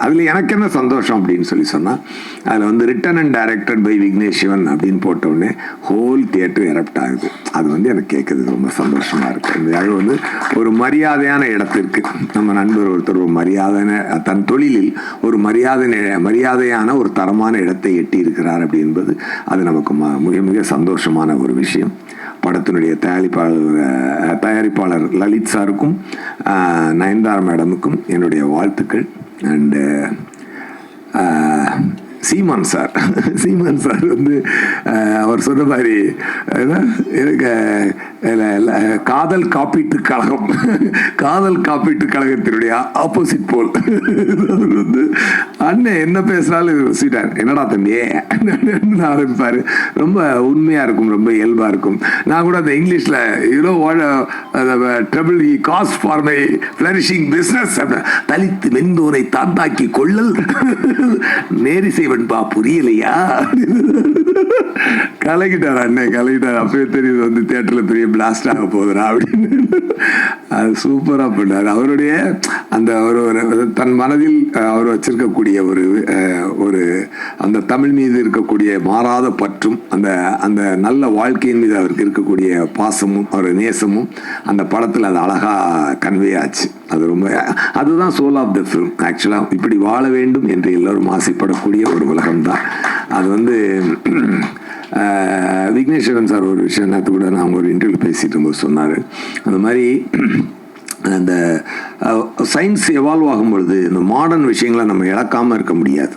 அதில் எனக்கு என்ன சந்தோஷம் அப்படின்னு சொல்லி சொன்னால், அதில் வந்து written and directed by Vigneswaran அப்படின்னு போட்டவுடனே ஹோல் தியேட்டர் எரப்ட் ஆகுது. அது வந்து எனக்கு கேட்குறது ரொம்ப சந்தோஷமாக இருக்குது. அது வந்து ஒரு மரியாதையான இடத்திற்கு நம்ம நண்பர் ஒருத்தர் ஒரு மரியாதையான தன் தொழிலில் ஒரு மரியாதையான ஒரு தரமான இடத்தை எட்டி இருக்கிறார் அப்படி என்பது அது நமக்கு மிக மிக சந்தோஷமான ஒரு விஷயம். படத்தினுடைய தயாரிப்பாளர் லலித் சாருக்கும் நயன்தாரா மேடமுக்கும் என்னுடைய வாழ்த்துக்கள். அண்டு சீமான் சார் வந்து அவர் சொன்ன மாதிரி காதல் காப்பீட்டு கழகத்தினுடைய ஆப்போசிட் போல் வந்து அண்ணன் என்ன பேசினாலும் சீட்டார் என்னடா தம்பியே ஆரம்பிப்பாரு. ரொம்ப உண்மையா இருக்கும், ரொம்ப இயல்பா இருக்கும். நான் கூட அந்த இங்கிலீஷ்ல trouble cause for my flourishing business தலித்து வெந்தோரை தாண்டாக்கி கொள்ளல் நேரி செய்வன்பா புரியலையா கலக்கிட்டார் அண்ணன் கலக்கிட்டார். அப்பவே தெரியுது வந்து தியேட்டர்ல பெரிய பிளாஸ்ட் ஆக போகுதுரா அப்படின்னு. அது சூப்பரா பண்ணாரு. அவருடைய அந்த ஒரு தன் மனதில் அவர் வச்சிருக்கக்கூடிய ஒரு அந்த தமிழ் மீது இருக்கக்கூடிய மாறாத பற்றும் அந்த நல்ல வாழ்க்கையின் மீது அவருக்கு இருக்கக்கூடிய பாசமும் ஒரு நேசமும் அந்த படத்தில் அது அழகாக கன்வே ஆச்சு. அது ரொம்ப அதுதான் சோல் ஆஃப் த ஃபிலிம். ஆக்சுவலாக இப்படி வாழ வேண்டும் என்று எல்லோரும் ஆசைப்படக்கூடிய ஒரு உலகம்தான் அது. விக்னேஸ்வரன் சார் ஒரு விஷயம் நேற்று கூட நான் ஒரு இன்டர்வியூ பேசிட்டு இருக்கும்போது சொன்னார், அந்த மாதிரி அந்த சயின்ஸ் எவால்வ் ஆகும் பொழுது இந்த மாடர்ன் விஷயங்களை நம்ம இழக்காமல் இருக்க முடியாது.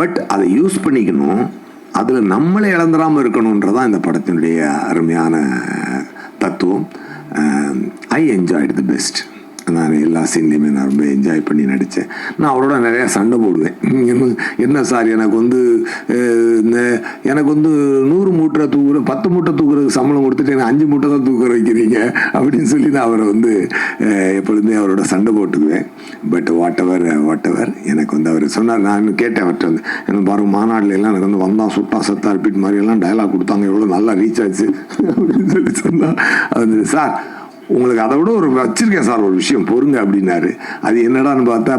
பட் அதை யூஸ் பண்ணிக்கணும், அதில் நம்மளே இழந்துடாமல் இருக்கணுன்றதான் இந்த படத்தினுடைய அருமையான தத்துவம். I enjoyed the best. நான் எல்லா சீன்லையுமே நான் ரொம்ப என்ஜாய் பண்ணி நடித்தேன். நான் அவரோட நிறையா சண்டை போடுவேன். என்ன சார் எனக்கு எனக்கு 100 மூட்டை தூக்குற 10 மூட்டை தூக்குறதுக்கு சம்பளம் கொடுத்துட்டு எனக்கு 5 மூட்டை தான் தூக்குற வைக்கிறீங்க அப்படின்னு சொல்லி நான் அவரை எப்பொழுதுமே அவரோட சண்டை போட்டுக்குவேன். பட் வாட் எவர் எனக்கு அவர் சொன்னார். நான் கேட்டேன் அவர்கிட்ட எனக்கு பாருங்க மாநாடுல எல்லாம் எனக்கு வந்தான் சுட்டா சத்தா ரிப்பீட் மாதிரி எல்லாம் டயலாக் கொடுத்தாங்க, எவ்வளோ நல்லா ரீச் ஆச்சு அப்படின்னு சொல்லி சொன்னார். அது சார் உங்களுக்கு அதை விட ஒரு வச்சிருக்கேன் சார் ஒரு விஷயம் பொறுங்க அப்படின்னாரு. அது என்னடான்னு பார்த்தா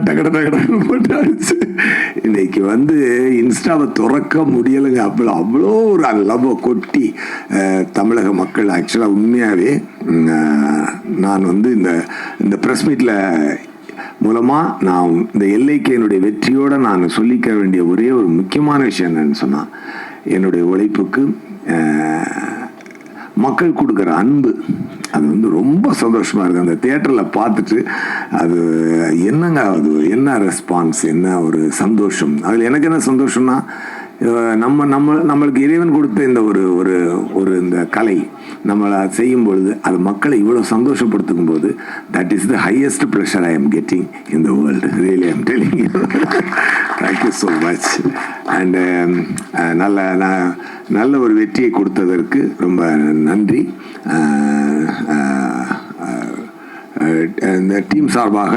டகடன்னு போட்டு அடிச்சு இன்னைக்கு இன்ஸ்டாவை திறக்க முடியலைங்க. அவ்வளோ ஒரு லவ்வை கொட்டி தமிழக மக்கள் ஆக்சுவலாக உண்மையாகவே நான் இந்த ப்ரெஸ் மீட்டில் மூலமாக நான் இந்த எல்லைக்கேனுடைய வெற்றியோடு நான் சொல்லிக்க வேண்டிய ஒரே ஒரு முக்கியமான விஷயம் என்னன்னு சொன்னால், என்னுடைய உழைப்புக்கு மக்கள் கொடுக்குற அன்பு அது ரொம்ப சந்தோஷமாக இருக்குது. அந்த தியேட்டரில் பார்த்துட்டு அது என்னங்க அது என்ன ரெஸ்பான்ஸ், என்ன ஒரு சந்தோஷம். அதில் எனக்கு என்ன சந்தோஷம்னா, நம்மளுக்கு இறைவன் கொடுத்த இந்த ஒரு இந்த கலை நம்மளை செய்யும் பொழுது அது மக்களை இவ்வளோ சந்தோஷப்படுத்தும் போது that is the highest pleasure I am getting in the world. Really I am telling you. Thank you so much. And நல்ல ஒரு வெற்றியை கொடுத்ததற்கு ரொம்ப நன்றி. இந்த டீம் சார்பாக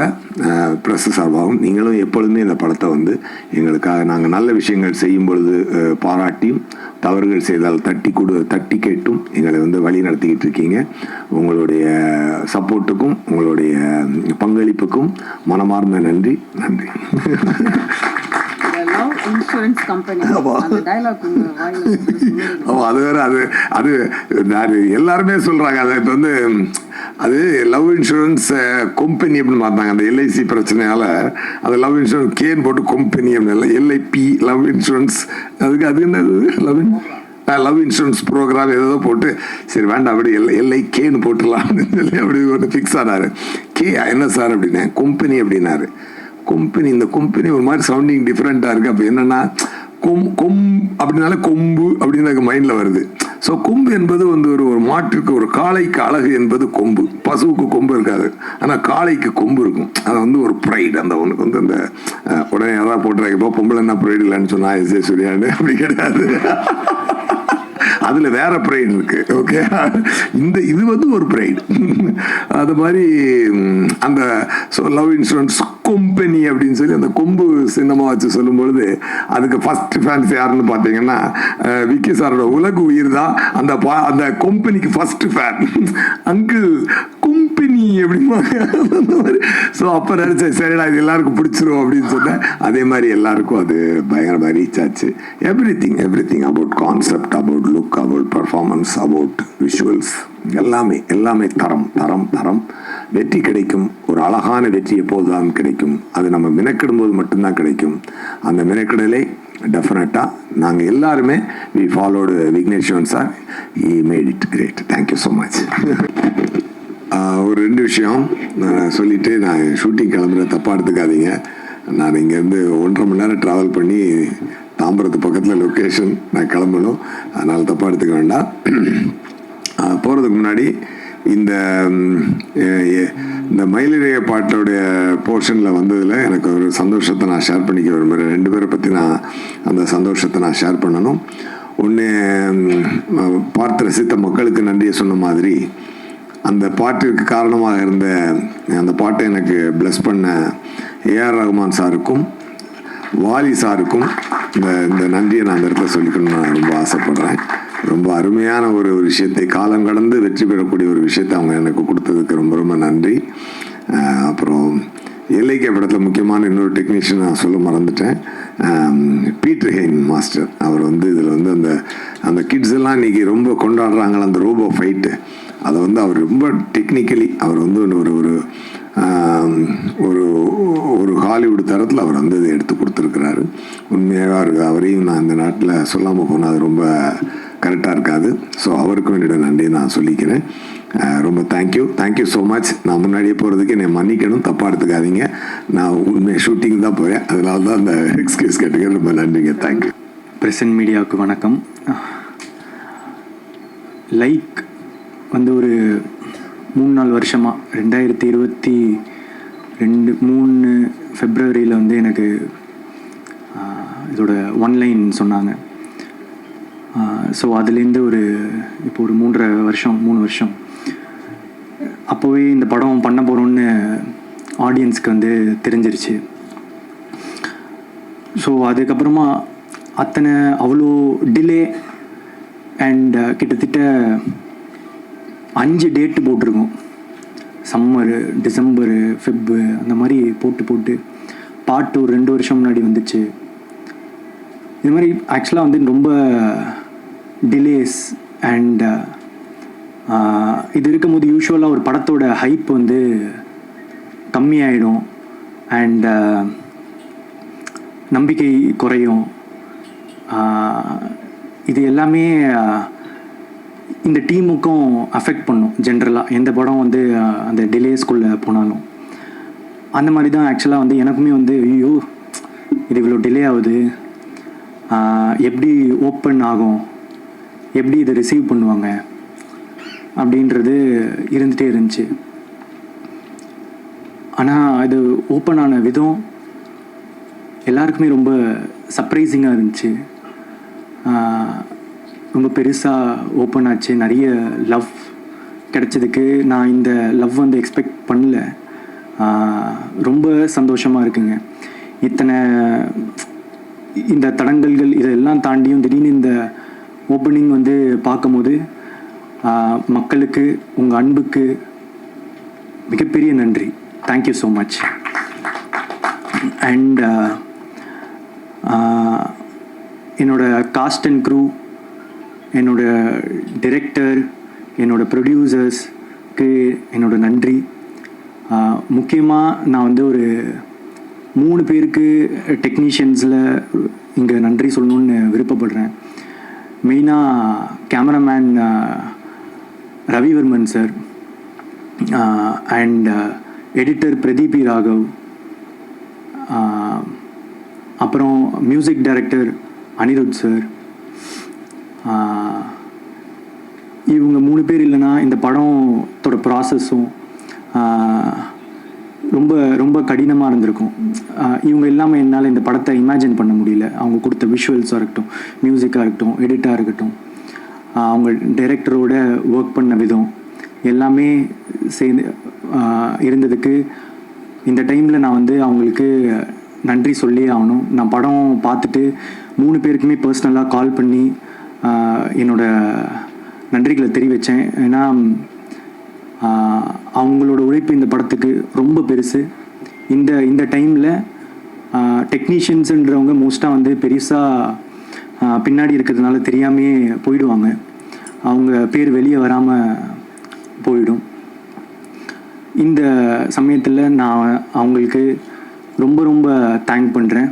ப்ரெஸ் சார்பாகவும் நீங்களும் எப்பொழுதுமே இந்த படத்தை எங்களுக்காக நாங்கள் நல்ல விஷயங்கள் செய்யும் பொழுது பாராட்டியும் தவறுகள் செய்தால் தட்டி கேட்டும் எங்களை வழி நடத்திக்கிட்டு இருக்கீங்க. உங்களுடைய சப்போர்ட்டுக்கும் உங்களுடைய பங்களிப்புக்கும் மனமார்ந்த நன்றி. இன்சூரன்ஸ் கம்பெனி அது வேற அது எல்லாருமே சொல்றாங்க. அதை இப்போ அது லவ் இன்சூரன்ஸ் கம்பெனி அப்படின்னு பார்த்தாங்க. அந்த எல்ஐசி பிரச்சனையால அது லவ் இன்சூரன்ஸ் கேன் போட்டு கம்பெனி அப்படின்னு எல்ஐபி லவ் இன்சூரன்ஸ் அது என்னது லவ் இன்சூரன்ஸ் ப்ரோக்ராம் ஏதோ போட்டு சரி வேண்டாம் அப்படி எல்ஐ கேன்னு போட்டுடலாம் அப்படின்னு சொல்லி அப்படி ஒன்று ஃபிக்ஸ் ஆனாரு. கே என்ன சார் அப்படின்னா கம்பெனி அப்படின்னாரு. இந்த கம்பெனி ஒரு மாதிரி சவுண்டிங் டிஃப்ரெண்ட்டாக இருக்குது. அப்போ என்னென்னா அப்படின்னால கொம்பு அப்படின்னு எனக்கு மைண்டில் வருது. ஸோ கொம்பு என்பது ஒரு மாட்டுக்கு ஒரு காளைக்கு அழகு என்பது கொம்பு. பசுவுக்கு கொம்பு இருக்காது, ஆனால் காளைக்கு கொம்பு இருக்கும். அது ஒரு ப்ரைடு. அந்த உனக்கு அந்த உடனே யாராவது போட்டுறாங்க இப்போ பொம்பளை என்ன ப்ரைடு இல்லைன்னு சொன்னா எஸ்ஏ சொல்லியாண்டு அப்படி கிடையாது. அதுல வேற ப்ரைடு இருக்கு. ஓகே, இது ஒரு ப்ரைடு. அது மாதிரி அந்த லவ் இன்சூரன்ஸ் கம்பெனி அப்படின்னு சொல்லி அந்த கொம்பு சின்னமா வச்சு சொல்லும் பொழுது அதுக்கு ஃபர்ஸ்ட் ஃபேன்ஸ் யாருன்னு பார்த்தீங்கன்னா விக்கி சாரோட உலக உயிர் தான் அந்த கம்பெனிக்கு ஃபர்ஸ்ட் ஃபேன். அங்கிள் கம்பெனி அப்படிம்பாங்க. ஸோ அப்போ நினைச்சேன் சரிடா இது எல்லாருக்கும் பிடிச்சிரும் அப்படின்னு சொன்னேன். அதே மாதிரி எல்லாருக்கும் அது பயங்கரமாக ரீச் ஆச்சு. Every thing about concept, about look, about performance, about visuals எல்லாமே தரம். வெற்றி கிடைக்கும். ஒரு அழகான வெற்றி எப்போதுதான் கிடைக்கும். அது நம்ம மெனக்கிடும் போது மட்டும்தான் கிடைக்கும். அந்த மெனக்கிடலை டெஃபினட்டாக நாங்கள் எல்லாருமே we followed Vigneswaran sir. He made it great. Thank you so much. ஒரு 2 விஷயம் நான் சொல்லிவிட்டு நான் ஷூட்டிங் கிளம்புற தப்பாக எடுத்துக்காதீங்க. நான் இங்கேருந்து 1.5 மணி நேரம் ட்ராவல் பண்ணி தாம்பரத்து பக்கத்தில் லொக்கேஷன் நான் கிளம்பணும். அதனால் தப்பாக எடுத்துக்க வேண்டாம். போகிறதுக்கு முன்னாடி இந்த மயிலிழைய பாட்டோடைய போர்ஷனில் வந்ததில் எனக்கு ஒரு சந்தோஷத்தை நான் ஷேர் பண்ணிக்க விரும்புகிறேன். 2 பேரை பற்றி நான் அந்த சந்தோஷத்தை நான் ஷேர் பண்ணணும். ஒன்று, பார்த்து ரசித்த மக்களுக்கு நன்றியை சொன்ன மாதிரி அந்த பாட்டிற்கு காரணமாக இருந்த அந்த பாட்டை எனக்கு பிளஸ் பண்ண ஏஆர் ரஹ்மான் சாருக்கும் வாலி சாருக்கும் இந்த நன்றியை நான் அந்த இடத்துல சொல்லிக்கணும்னு நான் ரொம்ப ஆசைப்படுறேன். ரொம்ப அருமையான ஒரு விஷயத்தை காலம் கடந்து வெற்றி பெறக்கூடிய ஒரு விஷயத்தை அவங்க எனக்கு கொடுத்ததுக்கு ரொம்ப ரொம்ப நன்றி. அப்புறம் எல்லைக்கே படத்தில் முக்கியமான இன்னொரு டெக்னீஷியன் நான் சொல்ல மறந்துட்டேன், பீட்டர் ஹெயின் மாஸ்டர். அவர் வந்து இதில் வந்து அந்த கிட்ஸ் எல்லாம் இன்றைக்கி ரொம்ப கொண்டாடுறாங்களே அந்த ரோபோ ஃபைட்டு, அதை வந்து அவர் ரொம்ப டெக்னிக்கலி அவர் வந்து ஒரு ஒரு ஹாலிவுட் தரத்தில் அவர் வந்து இதை எடுத்து கொடுத்துருக்கிறாரு. உண்மையாக இருக்குது. அவரையும் நான் இந்த நாட்டில் சொல்லாமல் போனால் அது ரொம்ப கரெக்டாக இருக்காது. ஸோ அவருக்கும் என்னோட நன்றி நான் சொல்லிக்கிறேன். ரொம்ப தேங்க்யூ ஸோ மச். நான் முன்னாடியே போகிறதுக்கு என்னை மன்னிக்கணும், தப்பாக எடுத்துக்காதீங்க. நான் உண்மையாக ஷூட்டிங் தான் போகிறேன், அதனால தான் அந்த எக்ஸ்கியூஸ் கேட்டுக்க. ரொம்ப நன்றிங்க. தேங்க்யூ. பிரசன்ட் மீடியாவுக்கு வணக்கம். லைக் வந்து ஒரு 3-4 வருஷமாக 2022 ஃபெப்ரவரியில் வந்து எனக்கு இதோட ஒன்லைன் சொன்னாங்க. ஸோ அதுலேருந்து இப்போ ஒரு 3 வருஷம் அப்போவே இந்த படம் பண்ண போகிறோன்னு ஆடியன்ஸ்க்கு வந்து தெரிஞ்சிருச்சு. ஸோ அதுக்கப்புறமா அவ்வளோ டிலே அண்ட் கிட்டத்தட்ட 5 டேட்டு போட்டிருக்கோம். சம்மரு, டிசம்பரு, ஃபெப்பு அந்த மாதிரி போட்டு பாட்டு ஒரு 2 வருஷம் முன்னாடி வந்துச்சு. இது மாதிரி ஆக்சுவலாக வந்து ரொம்ப டிலேஸ் அண்ட் இது இருக்கும்போது யூஸ்வலாக ஒரு படத்தோட ஹைப் வந்து கம்மியாயிடும் அண்ட் நம்பிக்கை குறையும். இது எல்லாமே இந்த டீமுக்கும் அஃபெக்ட் பண்ணும். ஜென்ரலாக எந்த படம் வந்து அந்த டிலேஸ்குள்ளே போனாலும் அந்த மாதிரி தான் ஆக்சுவலாக வந்து எனக்குமே வந்து ஐயோ இது இவ்வளோ டிலே ஆகுது, எப்படி ஓப்பன் ஆகும், எப்படி இதை ரிசீவ் பண்ணுவாங்க அப்படின்றது இருந்துகிட்டே இருந்துச்சு. ஆனால் இது ஓப்பன் ஆன விதம் எல்லாருக்குமே ரொம்ப சர்ப்ரைசிங்காக இருந்துச்சு. ரொம்ப பெருசாக ஓப்பன் ஆச்சு. நிறைய லவ் கிடைச்சதுக்கு நான் இந்த லவ் வந்து எக்ஸ்பெக்ட் பண்ணல. ரொம்ப சந்தோஷமாக இருக்குங்க. இந்த தடங்கல்கள் இதெல்லாம் தாண்டியும் திடீர்னு இந்த ஓப்பனிங் வந்து பார்க்கும்போது மக்களுக்கு உங்கள் அன்புக்கு மிகப்பெரிய நன்றி. Thank you so much. அண்ட் என்னோட காஸ்ட் அண்ட் க்ரூ, என்னோட டைரக்டர், என்னோட ப்ரொடியூசர்ஸ்க்கு என்னோட நன்றி. முக்கியமாக நான் வந்து ஒரு 3 பேருக்கு டெக்னீஷியன்ஸில் இங்கே நன்றி சொல்லணுன்னு விருப்பப்படுறேன். மெயினாக cameraman Ravivarman sir and editor Pradeep E Raghav, அப்புறம் மியூசிக் டைரக்டர் அனிருத் சார். இவங்க 3 பேர் இல்லைன்னா இந்த படத்தோட ப்ராசஸும் ரொம்ப ரொம்ப கடினமாக இருந்திருக்கும். இவங்க இல்லாமல் என்னால் இந்த படத்தை இமேஜின் பண்ண முடியல. அவங்க கொடுத்த விஷுவல்ஸாக இருக்கட்டும், மியூசிக்காக இருக்கட்டும், எடிட்டாக இருக்கட்டும், அவங்க டைரக்டரோட ஒர்க் பண்ண விதம் எல்லாமே சேர்ந்து இருந்ததுக்கு இந்த டைமில் நான் வந்து அவங்களுக்கு நன்றி சொல்லி ஆகணும். நான் படம் பார்த்துட்டு 3 பேருக்குமே பர்சனலாக கால் பண்ணி என்னோட நன்றிகளை தெரிவித்தேன். ஏன்னா அவங்களோட உழைப்பு இந்த படத்துக்கு ரொம்ப பெருசு. இந்த டைமில் டெக்னீஷியன்ஸுன்றவங்க மோஸ்ட்டாக வந்து பெருசாக பின்னாடி இருக்கிறதுனால தெரியாமே போயிடுவாங்க. அவங்க பேர் வெளியே வராமல் போயிடும். இந்த சமயத்தில் நான் அவங்களுக்கு ரொம்ப ரொம்ப தேங்க் பண்ணுறேன்.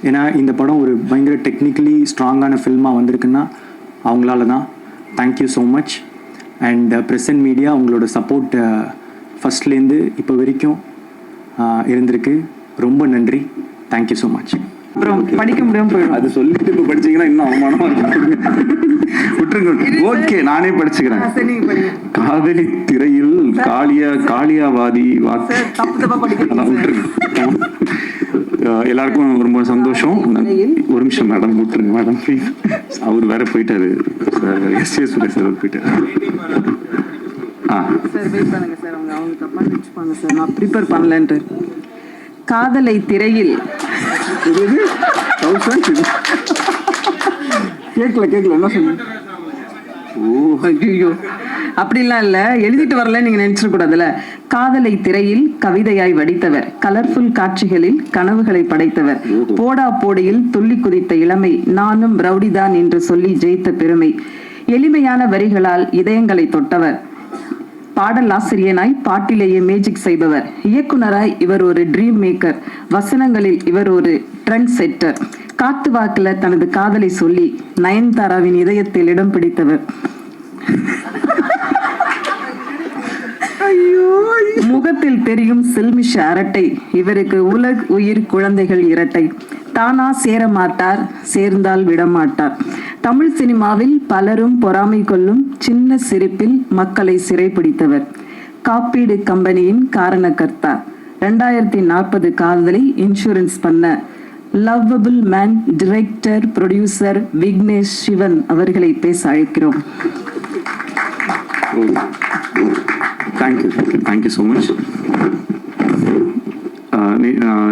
ஏன்னா இந்த படம் ஒரு பயங்கர டெக்னிக்கலி ஸ்ட்ராங்கான ஃபில்மாக வந்திருக்குன்னா அவங்களால தான். Thank you so much. And present media உங்களோட சப்போர்ட் ஃபஸ்ட்லேருந்து இப்போ வரைக்கும் இருந்திருக்கு. ரொம்ப நன்றி. Thank you so much. அப்புறம் படிக்க முடியாமல் போயிடும். அது சொல்லிட்டு இப்போ படிச்சீங்கன்னா இன்னும் அவமானமாக இருக்கும். விட்டுருங்க. ஓகே, நானே படிச்சுக்கிறேன். காதலி திரையில் காளியாவாதி அதான் விட்டுருங்க. எல்லாருக்கும் ரொம்ப சந்தோஷம். ஒரு நிமிஷம் மேடம், விட்டுருங்க மேடம் ப்ளீஸ். அவர் வேற போயிட்டாரு சார். எஸ் சுரேஷ் சார் போயிட்டாரு. சார் வெயிட் பண்ணுங்க சார். அவங்க தப்பாக நினச்சிப்பாங்க சார். நான் ப்ரிப்பேர் பண்ணலன்ட்டு. காதலை திரையில் கேட்கல என்ன சொன்னீங்க? ஓ ஐயோ, அப்படிலாம் இல்ல, எழுதிட்டு வரல நீங்க நினைச்சிட கூடாதுல. காதலை திரையில் கவிதையாய் வடித்தவர், கலர்ஃபுல் காட்சிகளில் கனவுகளை படைத்தவர், போடா போடியில் துள்ளி குதித்த இளமை, நானும் ரவுடிதான் என்று சொல்லி ஜெயித்த பெருமை, எளிமையான வரிகளால் இதயங்களை தொட்டவர், பாடல் ஆசிரியனாய் பாட்டிலேயே மேஜிக் செய்பவர், இயக்குனராய் இவர் ஒரு ட்ரீம் மேக்கர், வசனங்களில் இவர் ஒரு ட்ரெண்ட் செட்டர், காத்து வாக்குல தனது காதலை சொல்லி நயன்தாராவின் இதயத்தில் இடம் பிடித்தவர், முகத்தில் தெரியும் சில்மிஷ அரட்டை, இவருக்கு உலக உயிர் குழந்தைகள் இரட்டை, தானா சேர மாட்டார் சேர்ந்தால் விடமாட்டார், தமிழ் சினிமாவில் பலரும் பொறாமை கொள்ளும் சின்ன சிரிப்பில் மக்களை சிறைப்பிடித்தவர், காப்பீடு கம்பெனியின் காரணக்கர்த்தா, 2040 காதலை இன்சூரன்ஸ் பண்ண lovable man, director producer Vignesh Sivan அவர்களை பேச அழைக்கிறோம். Thank you so much.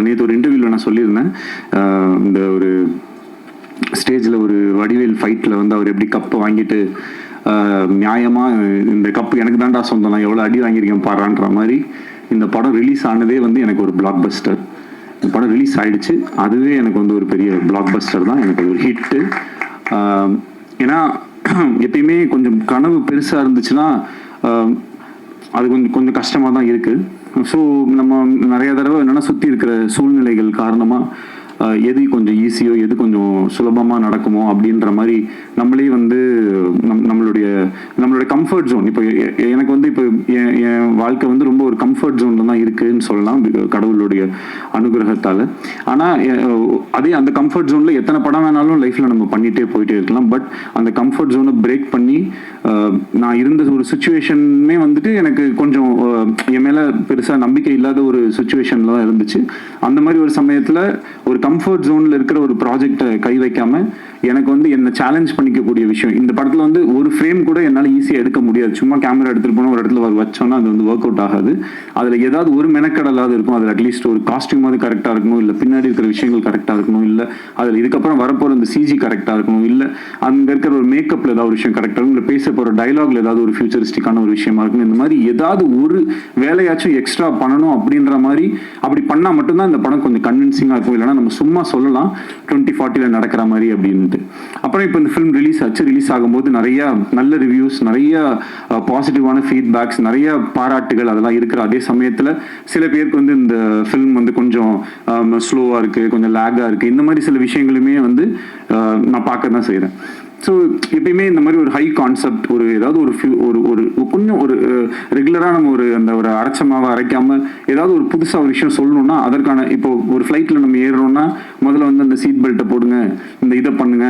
நேற்று ஒரு இன்டர்வியூவில் நான் சொல்லியிருந்தேன், இந்த ஒரு ஸ்டேஜில் ஒரு வடிவேல் ஃபைட்டில் வந்து அவர் எப்படி கப்பை வாங்கிட்டு நியாயமாக இந்த கப்பு எனக்கு தான்டா சொந்தம், நான் எவ்வளோ அடி வாங்கியிருக்கேன் பாடுறான்ற மாதிரி இந்த படம் ரிலீஸ் ஆனதே வந்து எனக்கு ஒரு பிளாக் பஸ்டர். இந்த படம் ரிலீஸ் ஆகிடுச்சு, அதுவே எனக்கு வந்து ஒரு பெரிய பிளாக் பஸ்டர் தான், எனக்கு ஒரு ஹிட்டு. ஏன்னா எப்பயுமே கொஞ்சம் கனவு பெருசாக இருந்துச்சுன்னா அது கொஞ்சம் கஷ்டமாக தான் இருக்குது. ஸோ நம்ம நிறைய தடவை என்னென்னா சுற்றி இருக்கிற சூழ்நிலைகள் காரணமாக எது கொஞ்சம் ஈஸியோ எது கொஞ்சம் சுலபமாக நடக்குமோ அப்படின்ற மாதிரி நம்மளே வந்து நம்மளுடைய கம்ஃபர்ட் ஜோன், இப்போ எனக்கு வந்து இப்போ என் வாழ்க்கை வந்து ரொம்ப ஒரு கம்ஃபர்ட் ஜோனில் தான் இருக்குதுன்னு சொல்லலாம் கடவுளுடைய அனுகிரகத்தால். ஆனால் அதே அந்த கம்ஃபர்ட் ஜோனில் எத்தனை படம் வேணாலும் லைஃப்பில் நம்ம பண்ணிகிட்டே போயிட்டே இருக்கலாம். பட் அந்த கம்ஃபர்ட் ஜோனை பிரேக் பண்ணி நான் இருந்த ஒரு சுச்சுவேஷனுமே வந்துட்டு எனக்கு கொஞ்சம் என் மேலே பெருசாக நம்பிக்கை இல்லாத ஒரு சுச்சுவேஷனில் தான் இருந்துச்சு. அந்த மாதிரி ஒரு சமயத்தில் ஒரு கம்ஃபர்ட் ஜோனில் இருக்கிற ஒரு ப்ராஜெக்டை கை வைக்காம எனக்கு வந்து என்ன சேலஞ்ச் பண்ணிக்கக்கூடிய விஷயம், இந்த படத்தில் வந்து ஒரு ஃப்ரேம் கூட என்னால் ஈஸியாக எடுக்க முடியாது. சும்மா கேமரா எடுத்துகிட்டு போனால் ஒரு இடத்துல வச்சோன்னா அது வந்து ஒர்க் அவுட் ஆகாது. அதில் ஏதாவது ஒரு மெனக்கடலாவது இருக்கும், அதில் அட்லீஸ்ட் ஒரு காஸ்டியூமாவது கரெக்டாக இருக்கணும், இல்லை பின்னாடி இருக்கிற விஷயங்கள் கரெக்டாக இருக்கணும், இல்லை அதில் இதுக்கப்புறம் வரப்போகிற அந்த சிஜி கரெக்டாக இருக்கணும், இல்லை அங்கே இருக்கிற ஒரு மேக்கப்பில் ஏதாவது ஒரு விஷயம் கரெக்டாக இருக்கும், இல்லை பேச போகிற டைலாக்ல ஏதாவது ஒரு ஃபியூச்சரிஸ்டிக்கான ஒரு விஷயமா இருக்கணும். இந்த மாதிரி ஏதாவது ஒரு வேலையாச்சும் எக்ஸ்ட்ரா பண்ணணும் அப்படின்ற மாதிரி அப்படி பண்ணால் மட்டும்தான் இந்த படம் கொஞ்சம் கன்வின்சிங்காக இருக்கும். இல்லைனா நம்ம சும்மா சொல்லலாம் 2040 நடக்கிற மாதிரி அப்படின்ட்டு. அப்புறம் இப்போ இந்த ஃபிலிம் ரிலீஸ் ஆச்சு. ரிலீஸ் ஆகும்போது நிறைய நல்ல ரிவ்யூஸ், நிறைய பாசிட்டிவான ஃபீட்பேக்ஸ், நிறைய பாராட்டுகள் அதெல்லாம் இருக்கிற அதே சமயத்தில் சில பேருக்கு வந்து இந்த ஃபிலிம் வந்து கொஞ்சம் ஸ்லோவாக இருக்குது, கொஞ்சம் லேக்காக இருக்குது, இந்த மாதிரி சில விஷயங்களுமே வந்து நான் பார்க்க தான் செய்கிறேன். ஸோ எப்பயுமே இந்த மாதிரி ஒரு ஹை கான்செப்ட், ஒரு ஏதாவது ஒரு கொஞ்சம் ஒரு ரெகுலராக நம்ம ஒரு அரைச்சமாவை அரைக்காமல் ஏதாவது ஒரு புதுசாக ஒரு விஷயம் சொல்லணும்னா அதற்கான இப்போ ஒரு ஃப்ளைட்டில் நம்ம ஏறுறோம்னா முதல்ல வந்து அந்த சீட் பெல்ட்டை போடுங்க, இந்த இதை பண்ணுங்க,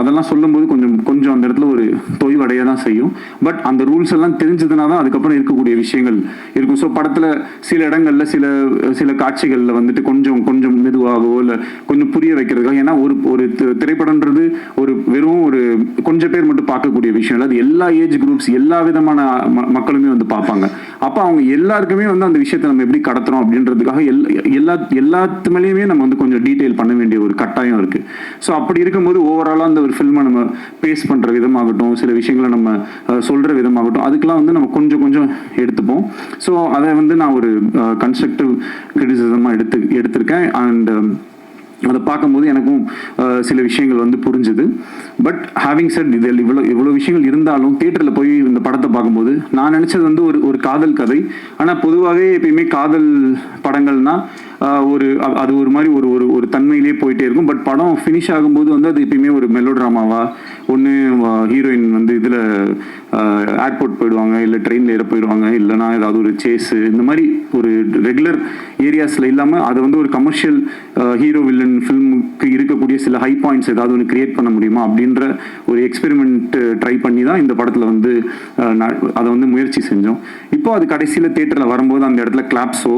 அதெல்லாம் சொல்லும்போது கொஞ்சம் அந்த இடத்துல ஒரு தொய்வடைய தான் செய்யும். பட் அந்த ரூல்ஸ் எல்லாம் தெரிஞ்சதுனா தான் அதுக்கப்புறம் இருக்கக்கூடிய விஷயங்கள் இருக்கும். ஸோ படத்தில் சில இடங்களில் சில காட்சிகளில் வந்துட்டு கொஞ்சம் மெதுவாகவோ இல்லை கொஞ்சம் புரிய வைக்கிறதுக்காக, ஏன்னா ஒரு திரைப்படம்ன்றது வெறும் ஒரு கொஞ்சம் பேர் மட்டும் பார்க்கக்கூடிய விஷயம் இல்லை, அது எல்லா ஏஜ் குரூப்ஸ் எல்லா விதமான மக்களுமே வந்து பார்ப்பாங்க. அப்போ அவங்க எல்லாருக்குமே வந்து அந்த விஷயத்தை நம்ம எப்படி கடத்துறோம் அப்படின்றதுக்காக எல்லாத்து மேலேயுமே நம்ம வந்து கொஞ்சம் டீட்டெயில் பண்ண வேண்டிய ஒரு கட்டாயம் இருக்கு. ஸோ அப்படி இருக்கும்போது ஓவராலாக அந்த ஒரு ஃபில்மை நம்ம பேஸ் பண்ணுற விதமாகட்டும், சில விஷயங்களை நம்ம சொல்கிற விதமாகட்டும், அதுக்கெல்லாம் வந்து நம்ம கொஞ்சம் எடுத்துப்போம். ஸோ அதை வந்து நான் ஒரு கன்ஸ்ட்ரக்டிவ் கிரிட்டிசிசமாக எடுத்திருக்கேன். அண்ட் அதை பார்க்கும்போது எனக்கும் சில விஷயங்கள் வந்து புரிஞ்சுது. பட் ஹேவிங் செட் இதில் இவ்வளோ விஷயங்கள் இருந்தாலும் தியேட்டரில் போய் இந்த படத்தை பார்க்கும்போது நான் நினச்சது வந்து ஒரு காதல் கதை. ஆனால் பொதுவாகவே எப்பயுமே காதல் படங்கள்னா அது ஒரு மாதிரி ஒரு தன்மையிலே போயிட்டே இருக்கும். பட் படம் ஃபினிஷ் ஆகும்போது வந்து அது எப்பயுமே ஒரு மெலோ ட்ராமாவா, ஒன்று ஹீரோயின் வந்து இதில் ஏர்போர்ட் போயிடுவாங்க, இல்லை ட்ரெயினில் ஏற போயிடுவாங்க, இல்லைனா ஏதாவது ஒரு சேஸு, இந்த மாதிரி ஒரு ரெகுலர் ஏரியாஸில் இல்லாமல் அதை வந்து ஒரு கமர்ஷியல் ஹீரோ வில்லன் ஃபில்முக்கு இருக்கக்கூடிய சில ஹை பாயிண்ட்ஸ் ஏதாவது ஒன்று கிரியேட் பண்ண முடியுமா அப்படின்ற ஒரு எக்ஸ்பெரிமெண்ட் ட்ரை பண்ணி தான் இந்த படத்தில் வந்து அதை வந்து முயற்சி செஞ்சோம். இப்போ அது கடைசியில் தியேட்டரில் வரும்போது அந்த இடத்துல கிளாப்ஸோ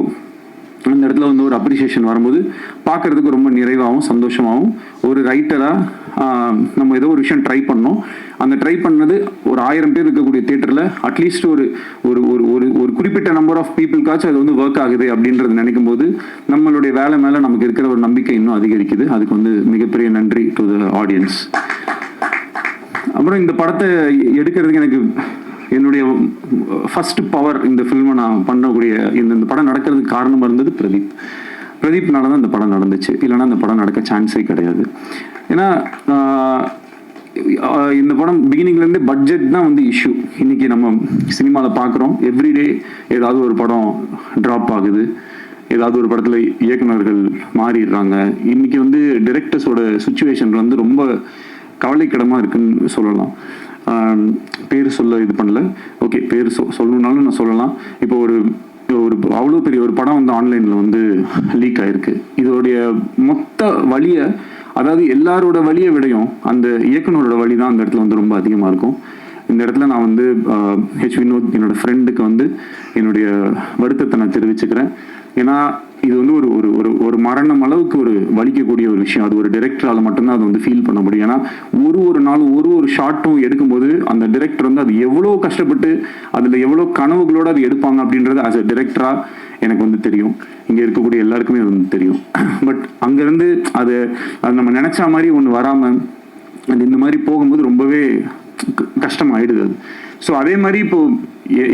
அந்த இடத்துல வந்து ஒரு அப்ரிசியேஷன் வரும்போது பார்க்குறதுக்கு ரொம்ப நிறைவாகவும் சந்தோஷமாகவும், ஒரு ரைட்டராக நம்ம ஏதோ ஒரு விஷயம் ட்ரை பண்ணோம், அந்த ட்ரை பண்ணது ஒரு 1000 பேர் இருக்கக்கூடிய தியேட்டரில் அட்லீஸ்ட் ஒரு ஒரு குறிப்பிட்ட நம்பர் ஆஃப் பீப்புளுக்காச்சும் அது வந்து ஒர்க் ஆகுது அப்படின்றது நினைக்கும் போது நம்மளுடைய வேலை மேலே நமக்கு இருக்கிற ஒரு நம்பிக்கை இன்னும் அதிகரிக்குது. அதுக்கு வந்து மிகப்பெரிய நன்றி டு த ஆடியன்ஸ். அப்புறம் இந்த படத்தை எடுக்கிறதுக்கு எனக்கு என்னுடைய ஃபர்ஸ்ட் பவர் இந்த ஃபில்மை நான் பண்ணக்கூடிய இந்த படம் நடக்கிறதுக்கு காரணமாக இருந்தது பிரதீப்னால தான் இந்த படம் நடந்துச்சு. இல்லைன்னா இந்த படம் நடக்க சான்ஸே கிடையாது. ஏன்னா இந்த படம் பிகினிங்லேருந்தே பட்ஜெட் தான் வந்து இஷ்யூ. இன்னைக்கு நம்ம சினிமாவில் பார்க்குறோம், எவ்ரிடே ஏதாவது ஒரு படம் ட்ராப் ஆகுது, ஏதாவது ஒரு படத்தில் இயக்குநர்கள் மாறிடுறாங்க. இன்னைக்கு வந்து டிரெக்டர்ஸோட சுச்சுவேஷன் வந்து ரொம்ப கவலைக்கிடமாக இருக்குன்னு சொல்லலாம். பேர் சொல்ல இது பண்ணல, ஓகே பேர் சொல்லணுன்னாலும் நான் சொல்லலாம். இப்போ ஒரு அவ்வளோ பெரிய ஒரு படம் வந்து ஆன்லைனில் வந்து லீக் ஆயிருக்கு. இதோடைய மொத்த வழியை, அதாவது எல்லாரோட வழியை விடையும் அந்த இயக்குனரோட வழி தான் அந்த இடத்துல வந்து ரொம்ப அதிகமாக இருக்கும். இந்த இடத்துல நான் வந்து ஹெச் வினோத் என்னோட ஃப்ரெண்டுக்கு வந்து என்னுடைய வருத்தத்தை நான் தெரிவிச்சுக்கிறேன். ஏன்னா இது வந்து ஒரு மரணம் அளவுக்கு ஒரு வலிக்கக்கூடிய ஒரு விஷயம். அது ஒரு டைரக்டரால் மட்டும்தான் அது வந்து ஃபீல் பண்ண முடியும். ஏன்னா ஒரு நாளும் ஒரு ஷார்ட்டும் எடுக்கும்போது அந்த டைரக்டர் வந்து அது எவ்வளோ கஷ்டப்பட்டு அதில் எவ்வளோ கனவுகளோடு அது எடுப்பாங்க அப்படின்றது ஆஸ் அ டைரக்டராக எனக்கு வந்து தெரியும். இங்கே இருக்கக்கூடிய எல்லாருக்குமே அது வந்து தெரியும். பட் அங்கேருந்து அது நம்ம நினச்ச மாதிரி ஒன்று வராமல் அது இந்த மாதிரி போகும்போது ரொம்பவே கஷ்டமாயிடுது அது. ஸோ அதே மாதிரி இப்போ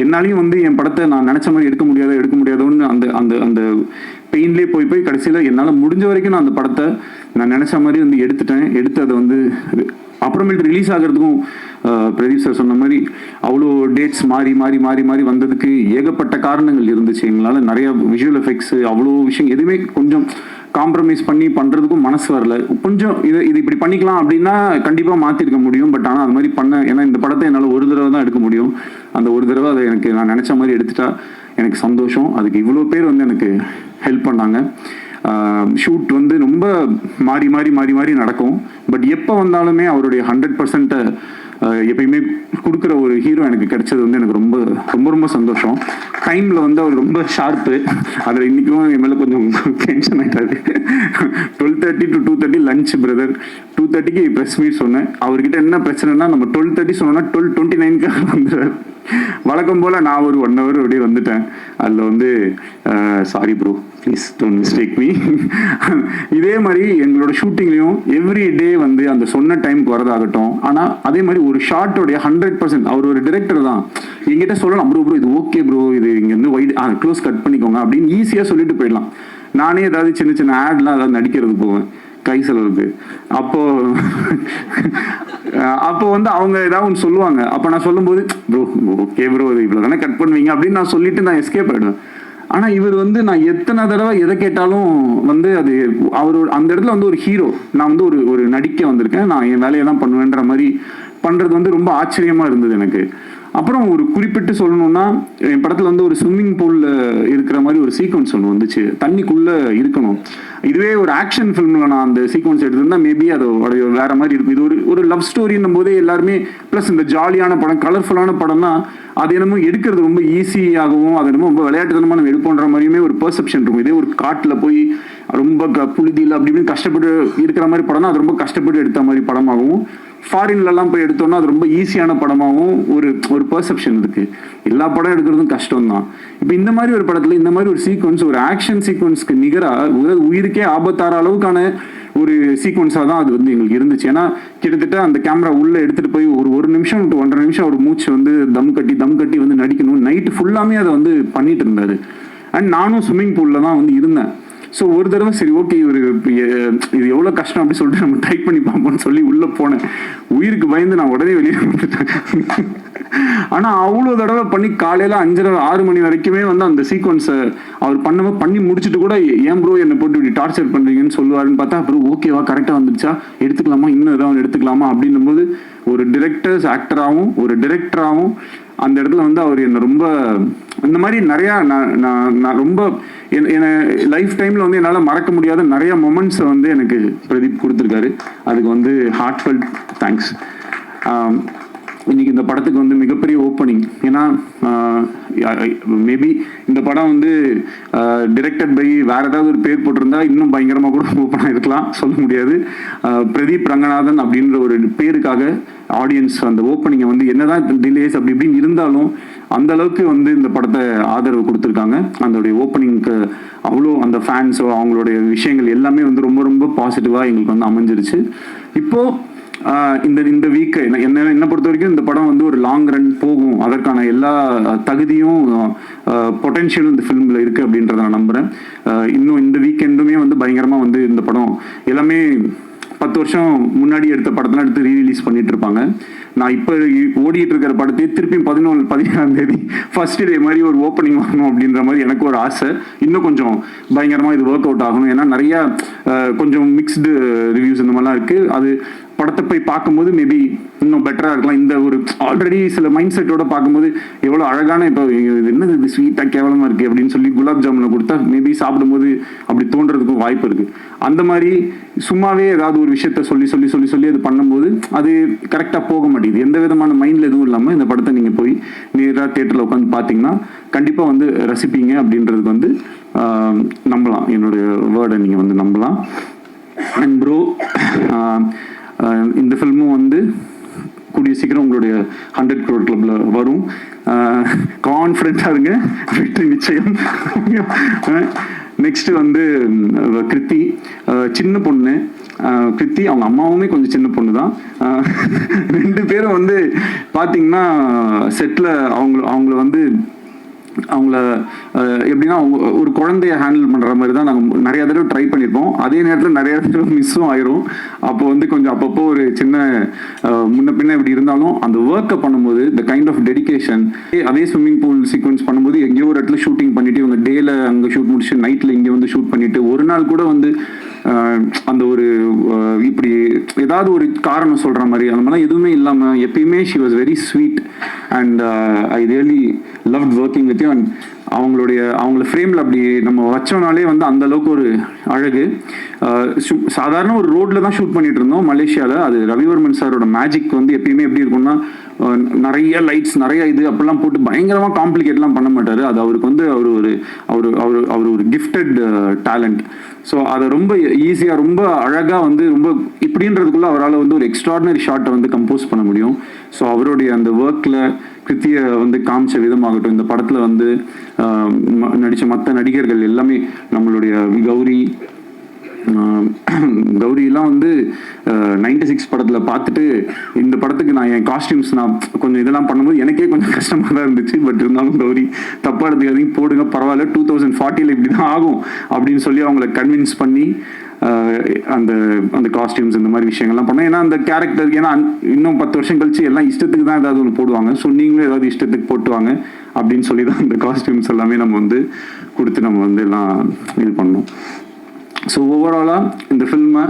என்னாலையும் வந்து என் படத்தை நான் நினச்ச மாதிரி எடுக்க முடியாதோன்னு அந்த அந்த அந்த பெயின்லேயே போய் கடைசியில் என்னால் முடிஞ்ச வரைக்கும் நான் அந்த படத்தை நான் நினச்ச மாதிரி வந்து எடுத்து அதை வந்து அப்புறமேட்டு ரிலீஸ் ஆகிறதுக்கும் பிரதீப் சார் சொன்ன மாதிரி அவ்வளோ டேட்ஸ் மாறி வந்ததுக்கு ஏகப்பட்ட காரணங்கள் இருந்துச்சு. எங்களால் நிறைய விஷுவல் எஃபெக்ட்ஸு அவ்வளோ விஷயம் எதுவுமே கொஞ்சம் காம்ப்ரமைஸ் பண்ணி பண்ணுறதுக்கும் மனசு வரல. கொஞ்சம் இது இப்படி பண்ணிக்கலாம் அப்படின்னா கண்டிப்பாக மாற்றிருக்க முடியும். பட் ஆனால் அது மாதிரி ஏன்னா இந்த படத்தை என்னால் ஒரு தடவை தான் எடுக்க முடியும். அந்த ஒரு தடவை அதை எனக்கு நான் நினச்ச மாதிரி எடுத்துட்டா எனக்கு சந்தோஷம். அதுக்கு இவ்வளோ பேர் வந்து எனக்கு ஹெல்ப் பண்ணாங்க. ஷூட் வந்து ரொம்ப மாறி நடக்கும். பட் எப்போ வந்தாலுமே அவருடைய 100% எப்பயுமே கொடுக்குற ஒரு ஹீரோ எனக்கு கிடைச்சது வந்து எனக்கு ரொம்ப சந்தோஷம். டைமில் வந்து அவர் ரொம்ப ஷார்ப்பு. அதில் இன்றைக்கும் என் மேலே கொஞ்சம் டென்ஷன் ஆகிட்டாரு. 12:30 to 2:30 லஞ்ச் பிரதர், 2:30க்கு ப்ரெஸ் மீட் சொன்னேன். அவர்கிட்ட என்ன பிரச்சனைனா நம்ம 12:30 சொன்னோன்னா 12:29க்கு வந்துடுறாரு. வழக்கம் போல் நான் ஒரு 1 hour அப்படியே வந்துட்டேன். அதில் வந்து sorry bro, please don't mistake me. இதே மாதிரி எங்களோட ஷூட்டிங்லேயும் எவ்ரி டே வந்து அந்த சொன்ன டைமுக்கு வரதாகட்டும். ஆனால் அதே மாதிரி ஒரு ஷார்ட்டோடைய 100% அவர் ஒரு டிரெக்டர் தான். எங்கிட்ட சொல்லலாம், ப்ரோ இது ஓகே ப்ரோ, இது இங்கேருந்து வைட் க்ளோஸ் கட் பண்ணிக்கோங்க அப்படின்னு ஈஸியாக சொல்லிட்டு போயிடலாம். நானே ஏதாவது சின்ன ஆட்லாம் ஏதாவது நடிக்கிறது போவேன் கை செலவுக்கு. அப்போ வந்து அவங்க ஏதாவது ஒன்று சொல்லுவாங்க. அப்போ நான் சொல்லும்போது ப்ரோ ஓகே ப்ரோ இவ்வளோ தானே கட் பண்ணுவீங்க அப்படின்னு நான் சொல்லிட்டு நான் எஸ்கேப் ஆகிடுவேன். ஆனால் இவர் வந்து நான் எத்தனை தடவை எதை கேட்டாலும் வந்து அது அவர் அந்த இடத்துல வந்து ஒரு ஹீரோ, நான் வந்து ஒரு நடிக்க வந்திருக்கேன், நான் என் வேலையை தான் பண்ணுவேன்ற மாதிரி பண்ணுறது வந்து ரொம்ப ஆச்சரியமாக இருந்தது எனக்கு. அப்புறம் ஒரு குறிப்பிட்டு சொல்லணும்னா என் படத்தில் வந்து ஒரு ஸ்விம்மிங் பூலில் இருக்கிற மாதிரி ஒரு சீக்வன்ஸ் ஒன்று வந்துச்சு. தண்ணிக்குள்ளே இருக்கணும். இதுவே ஒரு ஆக்ஷன் ஃபிலிமில் நான் அந்த சீக்வன்ஸ் எடுத்திருந்தா மேபி அது வேற மாதிரி இருக்கும். இது ஒரு லவ் ஸ்டோரின்னும் போதே எல்லாருமே ப்ளஸ் இந்த ஜாலியான படம், கலர்ஃபுல்லான படம்னா அது என்னமோ எடுக்கிறது ரொம்ப ஈஸியாகவும் அது என்னமோ ரொம்ப விளையாட்டுத்தனமாக நம்ம எடுப்போன்ற மாதிரியுமே ஒரு பெர்செப்ஷன் இருக்கும். இதே ஒரு காட்டில் போய் ரொம்ப புழுதியில் அப்படி இப்படின்னு கஷ்டப்பட்டு இருக்கிற மாதிரி படம்னா அது ரொம்ப கஷ்டப்பட்டு எடுத்த மாதிரி படமாகவும், ஃபாரின்லலாம் போய் எடுத்தோம்னா அது ரொம்ப ஈஸியான படமாகவும் ஒரு பெர்செப்ஷன் இருக்கு. எல்லா படம் எடுக்கிறதும் கஷ்டம் தான். இப்போ இந்த மாதிரி ஒரு படத்தில் இந்த மாதிரி ஒரு சீக்வன்ஸ், ஒரு ஆக்ஷன் சீக்வன்ஸ்க்கு நிகராக உயிருக்கே ஆபத்தார அளவுக்கான ஒரு சீக்வன்ஸாக தான் அது வந்து எங்களுக்கு இருந்துச்சு. ஏன்னா கிட்டத்தட்ட அந்த கேமரா உள்ளே எடுத்துகிட்டு போய் ஒரு நிமிஷம் டு 1.5 நிமிஷம் ஒரு மூச்சு வந்து தம் கட்டி வந்து நடிக்கணும். நைட்டு ஃபுல்லாமே அதை வந்து பண்ணிட்டு இருந்தாரு. அண்ட் நானும் ஸ்விம்மிங் பூலில் தான் வந்து இருந்தேன். ஸோ ஒரு தடவை சரி ஓகே இது எவ்வளோ கஷ்டம் அப்படின்னு சொல்லிட்டு நம்ம ட்ரை பண்ணி பார்ப்போம்னு சொல்லி உள்ளே போனேன். உயிருக்கு பயந்து நான் உடனே வெளியே வந்துட்டேன். ஆனால் அவ்வளோ தடவை பண்ணி காலையில் 5:30-6 மணி வரைக்குமே வந்து அந்த சீக்வன்ஸை அவர் பண்ணி முடிச்சுட்டு கூட ஏன் ப்ரோ என்னை போட்டு இப்படி டார்ச்சர் பண்ணுறீங்கன்னு சொல்லுவாருன்னு பார்த்தா அப்புறம் ஓகேவா கரெக்டாக வந்துடுச்சா எடுத்துக்கலாமா இன்னும் ஏதாவது எடுத்துக்கலாமா அப்படின்னும் போது ஒரு ஆக்டராகவும் ஒரு டிரெக்டராகவும் அந்த இடத்துல வந்து அவர் என்னை ரொம்ப இந்த மாதிரி நிறையா நான் ரொம்ப என்னை லைஃப் டைமில் வந்து என்னால் மறக்க முடியாத நிறைய மொமெண்ட்ஸை வந்து எனக்கு பிரதீப் கொடுத்துருக்காரு. அதுக்கு வந்து ஹார்ட்ஃபெல்ட் தேங்க்ஸ். இன்னைக்கு இந்த படத்துக்கு வந்து மிகப்பெரிய ஓப்பனிங். ஏன்னா மேபி இந்த படம் வந்து டிரெக்டட் பை வேற ஏதாவது ஒரு பேர் போட்டிருந்தா இன்னும் பயங்கரமாக கூட ஓப்பனாக இருக்கலாம், சொல்ல முடியாது. பிரதீப் ரங்கநாதன் அப்படின்ற ஒரு பேருக்காக ஆடியன்ஸ் அந்த ஓப்பனிங்கை வந்து என்னதான் டிலேஸ் அப்படி இப்படின்னு இருந்தாலும் அந்த அளவுக்கு வந்து இந்த படத்தை ஆதரவு கொடுத்துருக்காங்க. அதோடைய ஓப்பனிங்க்கு அவ்வளோ அந்த ஃபேன்ஸோ அவங்களுடைய விஷயங்கள் எல்லாமே வந்து ரொம்ப ரொம்ப பாசிட்டிவாக எங்களுக்கு வந்து அமைஞ்சிருச்சு. இப்போது இந்த வீக் என்ன பொறுத்த வரைக்கும் இந்த படம் வந்து ஒரு லாங் ரன் போகும், அதற்கான எல்லா தகுதியும் பொட்டென்ஷியலும் இந்த ஃபிலிமில் இருக்குது அப்படின்றத நான் நம்புகிறேன். இன்னும் இந்த வீக்கெண்டுமே வந்து பயங்கரமாக வந்து இந்த படம் எல்லாமே 10 வருஷம் முன்னாடி எடுத்த படத்தெல்லாம் எடுத்து ரீரிலீஸ் பண்ணிட்டு இருப்பாங்க. நான் இப்போ ஓடிட்டு இருக்கிற படத்தையே திருப்பி 17ஆம் தேதி ஃபர்ஸ்ட் டே மாதிரி ஒரு ஓப்பனிங் ஆகணும் அப்படின்ற மாதிரி எனக்கு ஒரு ஆசை. இன்னும் கொஞ்சம் பயங்கரமாக இது ஒர்க் அவுட் ஆகணும். ஏன்னா நிறையா கொஞ்சம் மிக்ஸ்டு ரிவ்யூஸ் இந்த மாதிரிலாம் இருக்குது. அது படத்தை போய் பார்க்கும்போது மேபி இன்னும் பெட்டராக இருக்கலாம். இந்த ஒரு ஆல்ரெடி சில மைண்ட் செட்டோட பார்க்கும்போது எவ்வளோ அழகான, இப்போ என்னது இது ஸ்வீட்டாக கேவலமாக இருக்குது அப்படின்னு சொல்லி குலாப் ஜாமுனை கொடுத்தா மேபி சாப்பிடும்போது அப்படி தோன்றதுக்கும் வாய்ப்பு இருக்குது. அந்த மாதிரி சும்மாவே ஏதாவது ஒரு விஷயத்த சொல்லி சொல்லி சொல்லி சொல்லி அது பண்ணும்போது அது கரெக்டாக போக மாட்டேங்குது. எந்த விதமான மைண்டில் எதுவும் இல்லாமல் இந்த படத்தை நீங்கள் போய் நேராக தேட்டரில் உட்காந்து பார்த்தீங்கன்னா கண்டிப்பாக வந்து ரசிப்பீங்க அப்படின்றதுக்கு வந்து நம்பலாம். என்னுடைய வேர்டை நீங்கள் வந்து நம்பலாம். அண்ட் ப்ரோ, இந்த ஃபில்மும் வந்து கூடிய சீக்கிரம் உங்களுடைய 100 crore கிளப்ல வரும். கான்ஃபிடென்ட்டாக இருங்க, வெற்றி நிச்சயம். நெக்ஸ்ட் வந்து கிருத்தி, சின்ன பொண்ணு. கிருத்தி அவங்க அம்மாவுமே கொஞ்சம் சின்ன பொண்ணு தான். 2 பேரும் வந்து பார்த்தீங்கன்னா செட்டில் அவங்கள வந்து அவங்கள எப்படின்னா ஒரு குழந்தைய ஹேண்டில் பண்ணுற மாதிரி தான் நாங்கள் நிறைய தடவை ட்ரை பண்ணியிருப்போம். அதே நேரத்தில் நிறைய தடவை மிஸ்ஸும் ஆயிரும். அப்போ வந்து கொஞ்சம் அப்பப்போ ஒரு சின்ன முன்ன பின்ன இப்படி இருந்தாலும் அந்த ஒர்க்கை பண்ணும்போது த கைண்ட் ஆஃப் டெடிகேஷன். அதே ஸ்விம்மிங் பூல் சீக்வன்ஸ் பண்ணும்போது எங்கேயோ ஒரு இடத்துல ஷூட்டிங் பண்ணிட்டு இவங்க டேல அங்கே ஷூட் முடிச்சு நைட்டில் இங்கே வந்து ஷூட் பண்ணிட்டு ஒரு நாள் கூட வந்து அந்த ஒரு இப்படி ஏதாவது ஒரு காரணம் சொல்கிற மாதிரி அந்த மாதிரிலாம் எதுவுமே இல்லாமல் எப்பயுமே she was very sweet. And I really loved working with you. And அவங்கள ஃப்ரேமில் அப்படி நம்ம வச்சோனாலே வந்து அந்த அளவுக்கு ஒரு அழகு. சாதாரண ஒரு ரோட்ல தான் ஷூட் பண்ணிட்டு இருந்தோம் மலேசியாவில். அது ரவிவர்மன் சாரோட மேஜிக் வந்து எப்பயுமே எப்படி இருக்கும்னா நிறைய லைட்ஸ் நிறைய இது அப்படிலாம் போட்டு பயங்கரமாக காம்ப்ளிகேட்லாம் பண்ண மாட்டார். அது அவருக்கு வந்து அவர் ஒரு கிஃப்டட் டேலண்ட். ஸோ அதை ரொம்ப ஈஸியாக ரொம்ப அழகாக வந்து ரொம்ப இப்படின்றதுக்குள்ள அவரால் வந்து ஒரு எக்ஸ்ட்ராடினரி ஷாட்டை வந்து கம்போஸ் பண்ண முடியும். ஸோ அவருடைய அந்த ஒர்க்கில் கிருத்தியை வந்து காமிச்ச விதமாகட்டும், இந்த படத்தில் வந்து நடித்த மற்ற நடிகர்கள் எல்லாமே, நம்மளுடைய கௌரிலாம் வந்து 96 படத்தில் பார்த்துட்டு இந்த படத்துக்கு நான் என் காஸ்டியூம்ஸ் நான் கொஞ்சம் இதெல்லாம் பண்ணும்போது எனக்கே கொஞ்சம் கஷ்டமாக தான் இருந்துச்சு. பட் இருந்தாலும் கௌரி தப்பாக எடுத்துக்காதீங்க, போடுங்க பரவாயில்ல, 2040 இப்படி தான் ஆகும் அப்படின்னு சொல்லி அவங்கள கன்வின்ஸ் பண்ணி அந்த காஸ்டியூம்ஸ் இந்த மாதிரி விஷயங்கள்லாம் பண்ணோம். ஏன்னா அந்த கேரக்டர், ஏன்னா இன்னும் 10 வருஷம் கழிச்சு எல்லாம் இஷ்டத்துக்கு தான் ஏதாவது ஒன்று போடுவாங்க. ஸோ நீங்களும் ஏதாவது இஷ்டத்துக்கு போட்டுவாங்க அப்படின்னு சொல்லி தான் அந்த காஸ்டியூம்ஸ் எல்லாமே நம்ம வந்து கொடுத்து நம்ம வந்து எல்லாம் இது பண்ணோம். ஸோ ஓவராலாக இந்த ஃபில்மை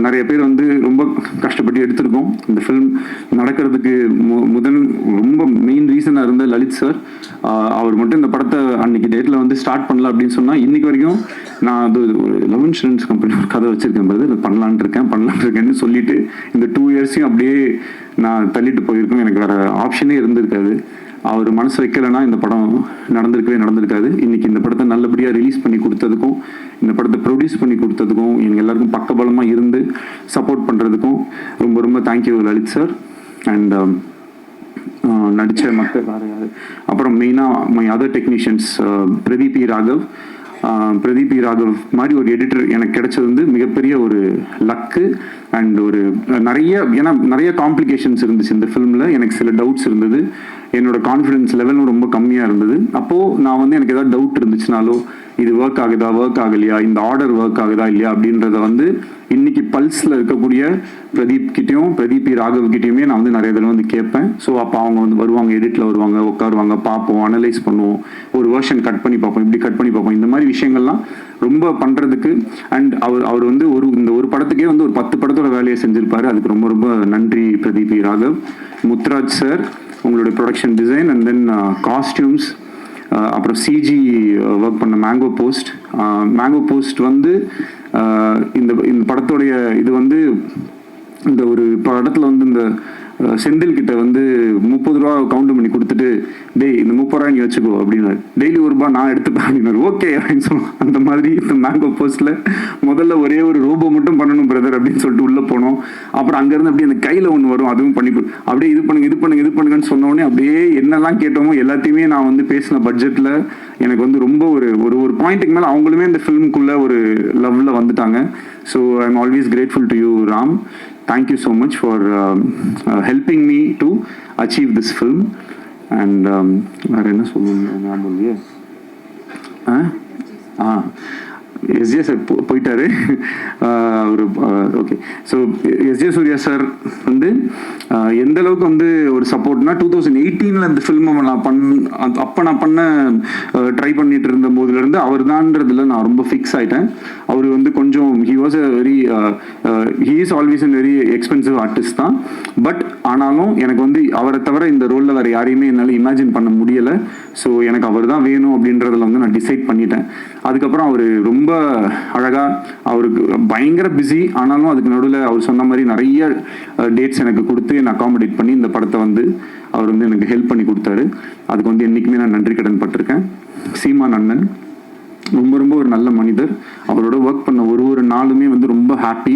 நிறைய பேர் வந்து ரொம்ப கஷ்டப்பட்டு எடுத்திருக்கோம். இந்த ஃபில்ம் நடக்கிறதுக்கு ரொம்ப மெயின் ரீசனாக இருந்த லலித் சார். அவர் மட்டும் இந்த படத்தை அன்னைக்கு டேட்டில் வந்து ஸ்டார்ட் பண்ணல அப்படின்னு சொன்னால் இன்னைக்கு வரைக்கும் நான் அது ஒரு லவ் இன்சூரன்ஸ் கம்பெனி ஒரு கதை வச்சுருக்கேன் போது இது பண்ணலான் இருக்கேன்னு சொல்லிட்டு இந்த 2 இயர்ஸையும் அப்படியே நான் தள்ளிட்டு போயிருக்கேன். எனக்கு வேறு ஆப்ஷனே இருந்திருக்காது. அவர் மனசு வைக்கலைன்னா இந்த படம் நடந்திருக்காது. இன்னைக்கு இந்த படத்தை நல்லபடியாக ரிலீஸ் பண்ணி கொடுத்ததுக்கும் இந்த படத்தை ப்ரொடியூஸ் பண்ணி கொடுத்ததுக்கும் எங்கள் எல்லாருக்கும் பக்கபலமாக இருந்து சப்போர்ட் பண்ணுறதுக்கும் ரொம்ப ரொம்ப தேங்க்யூ லலித் சார். அண்ட் நடித்த மற்ற அப்புறம் மெயினாக மை அதர் டெக்னீஷியன்ஸ் பிரதீப் இ ராகவ் மாதிரி ஒரு எடிட்டர் எனக்கு கிடைச்சது வந்து மிகப்பெரிய ஒரு லக்கு. அண்ட் ஒரு நிறைய காம்ப்ளிகேஷன்ஸ் இருந்துச்சு இந்த ஃபிலிமில். எனக்கு சில டவுட்ஸ் இருந்தது, என்னோட கான்ஃபிடன்ஸ் லெவலும் ரொம்ப கம்மியாக இருந்தது. அப்போது நான் வந்து எனக்கு ஏதாவது டவுட் இருந்துச்சுனாலோ இது ஒர்க் ஆகலையா, இந்த ஆர்டர் ஒர்க் ஆகுதா இல்லையா அப்படின்றத வந்து இன்னைக்கு பல்ஸில் இருக்கக்கூடிய பிரதீப் ராகவ் கிட்டேயுமே நான் வந்து நிறைய தடவை வந்து கேட்பேன். ஸோ அப்போ அவங்க வந்து வருவாங்க, எடிட்டில் வருவாங்க, உட்காருவாங்க, பார்ப்போம், அனலைஸ் பண்ணுவோம், ஒரு வெர்ஷன் கட் பண்ணி பார்ப்போம், இப்படி கட் பண்ணி பார்ப்போம். இந்த மாதிரி விஷயங்கள்லாம் ரொம்ப பண்ணுறதுக்கு. அண்ட் அவர் வந்து இந்த ஒரு படத்துக்கே வந்து ஒரு 10 படத்தோட வேலையை செஞ்சுருப்பாரு. அதுக்கு ரொம்ப ரொம்ப நன்றி பிரதீப் ராகவ். முத்துராஜ் சார், உங்களுடைய production design and then costumes, அப்புறம் சிஜி ஒர்க் பண்ண மேங்கோ போஸ்ட் வந்து இந்த படத்தோடைய இது வந்து இந்த ஒரு படத்தில் வந்து இந்த செந்தில் கிட்ட வந்து 30 ரூபா கவுண்ட் பண்ணி கொடுத்துட்டு, டேய் இந்த 30 ரூபா நீ வச்சுக்கோ அப்படின்னாரு. டெய்லி ₹1 நான் எடுத்துப்பேன் அப்படின்னாரு. ஓகே அப்படின்னு சொல்லலாம். அந்த மாதிரி இந்த மேங்கோ போஸ்ட்ல முதல்ல ஒரே ஒரு ரோபோ மட்டும் பண்ணணும் பிரதர் அப்படின்னு சொல்லிட்டு உள்ள போனோம். அப்புறம் அங்கேருந்து அப்படியே அந்த கையில் ஒன்று வரும், அதுவும் பண்ணி அப்படியே இது பண்ணுங்கன்னு சொன்னோடனே அப்படியே என்னெல்லாம் கேட்டோமோ எல்லாத்தையுமே நான் வந்து பேசின பட்ஜெட்டில் எனக்கு வந்து ரொம்ப ஒரு பாயிண்ட்டுக்கு மேலே அவங்களுமே இந்த ஃபிலிமுக்குள்ளே ஒரு லவ்வில் வந்துட்டாங்க. So I am always grateful to you Ram. Thank you so much for helping me to achieve this film. And வேறு என்ன சொல்லணும் ஞாபகம் இல்லையே. எஸ்ஜே சார் போயிட்டாரு. ஒரு okay. So SJ Suriya sir வந்து எந்த அளவுக்கு வந்து ஒரு சப்போர்ட்னா 2018 இந்த ஃபில்மை நான் அப்போ நான் பண்ண ட்ரை பண்ணிட்டு இருந்த போதுலேருந்து அவர் தான்றதுல நான் ரொம்ப ஃபிக்ஸ் ஆகிட்டேன். அவர் வந்து கொஞ்சம் he is always an very expensive artist தான். பட் ஆனாலும் எனக்கு வந்து அவரை தவிர இந்த ரோலில் வேறு யாரையுமே என்னால் இமேஜின் பண்ண முடியலை. ஸோ எனக்கு அவர் தான் வேணும் அப்படின்றதுல வந்து நான் டிசைட் பண்ணிட்டேன். அதுக்கப்புறம் அவர் ரொம்ப அழகாக, அவருக்கு பயங்கர பிஸி, ஆனாலும் அதுக்கு நடுவில் அவர் சொன்ன மாதிரி நிறைய டேட்ஸ் எனக்கு கொடுத்து என்னை அகாமடேட் பண்ணி இந்த படத்தை வந்து அவர் வந்து எனக்கு ஹெல்ப் பண்ணி கொடுத்தாரு. அதுக்கு வந்து என்றைக்குமே நான் நன்றி கடன் பட்டிருக்கேன். சீமான் அண்ணன் ரொம்ப ரொம்ப ஒரு நல்ல மனிதர். அவரோட ஒர்க் பண்ண ஒரு நாளுமே வந்து ரொம்ப ஹாப்பி.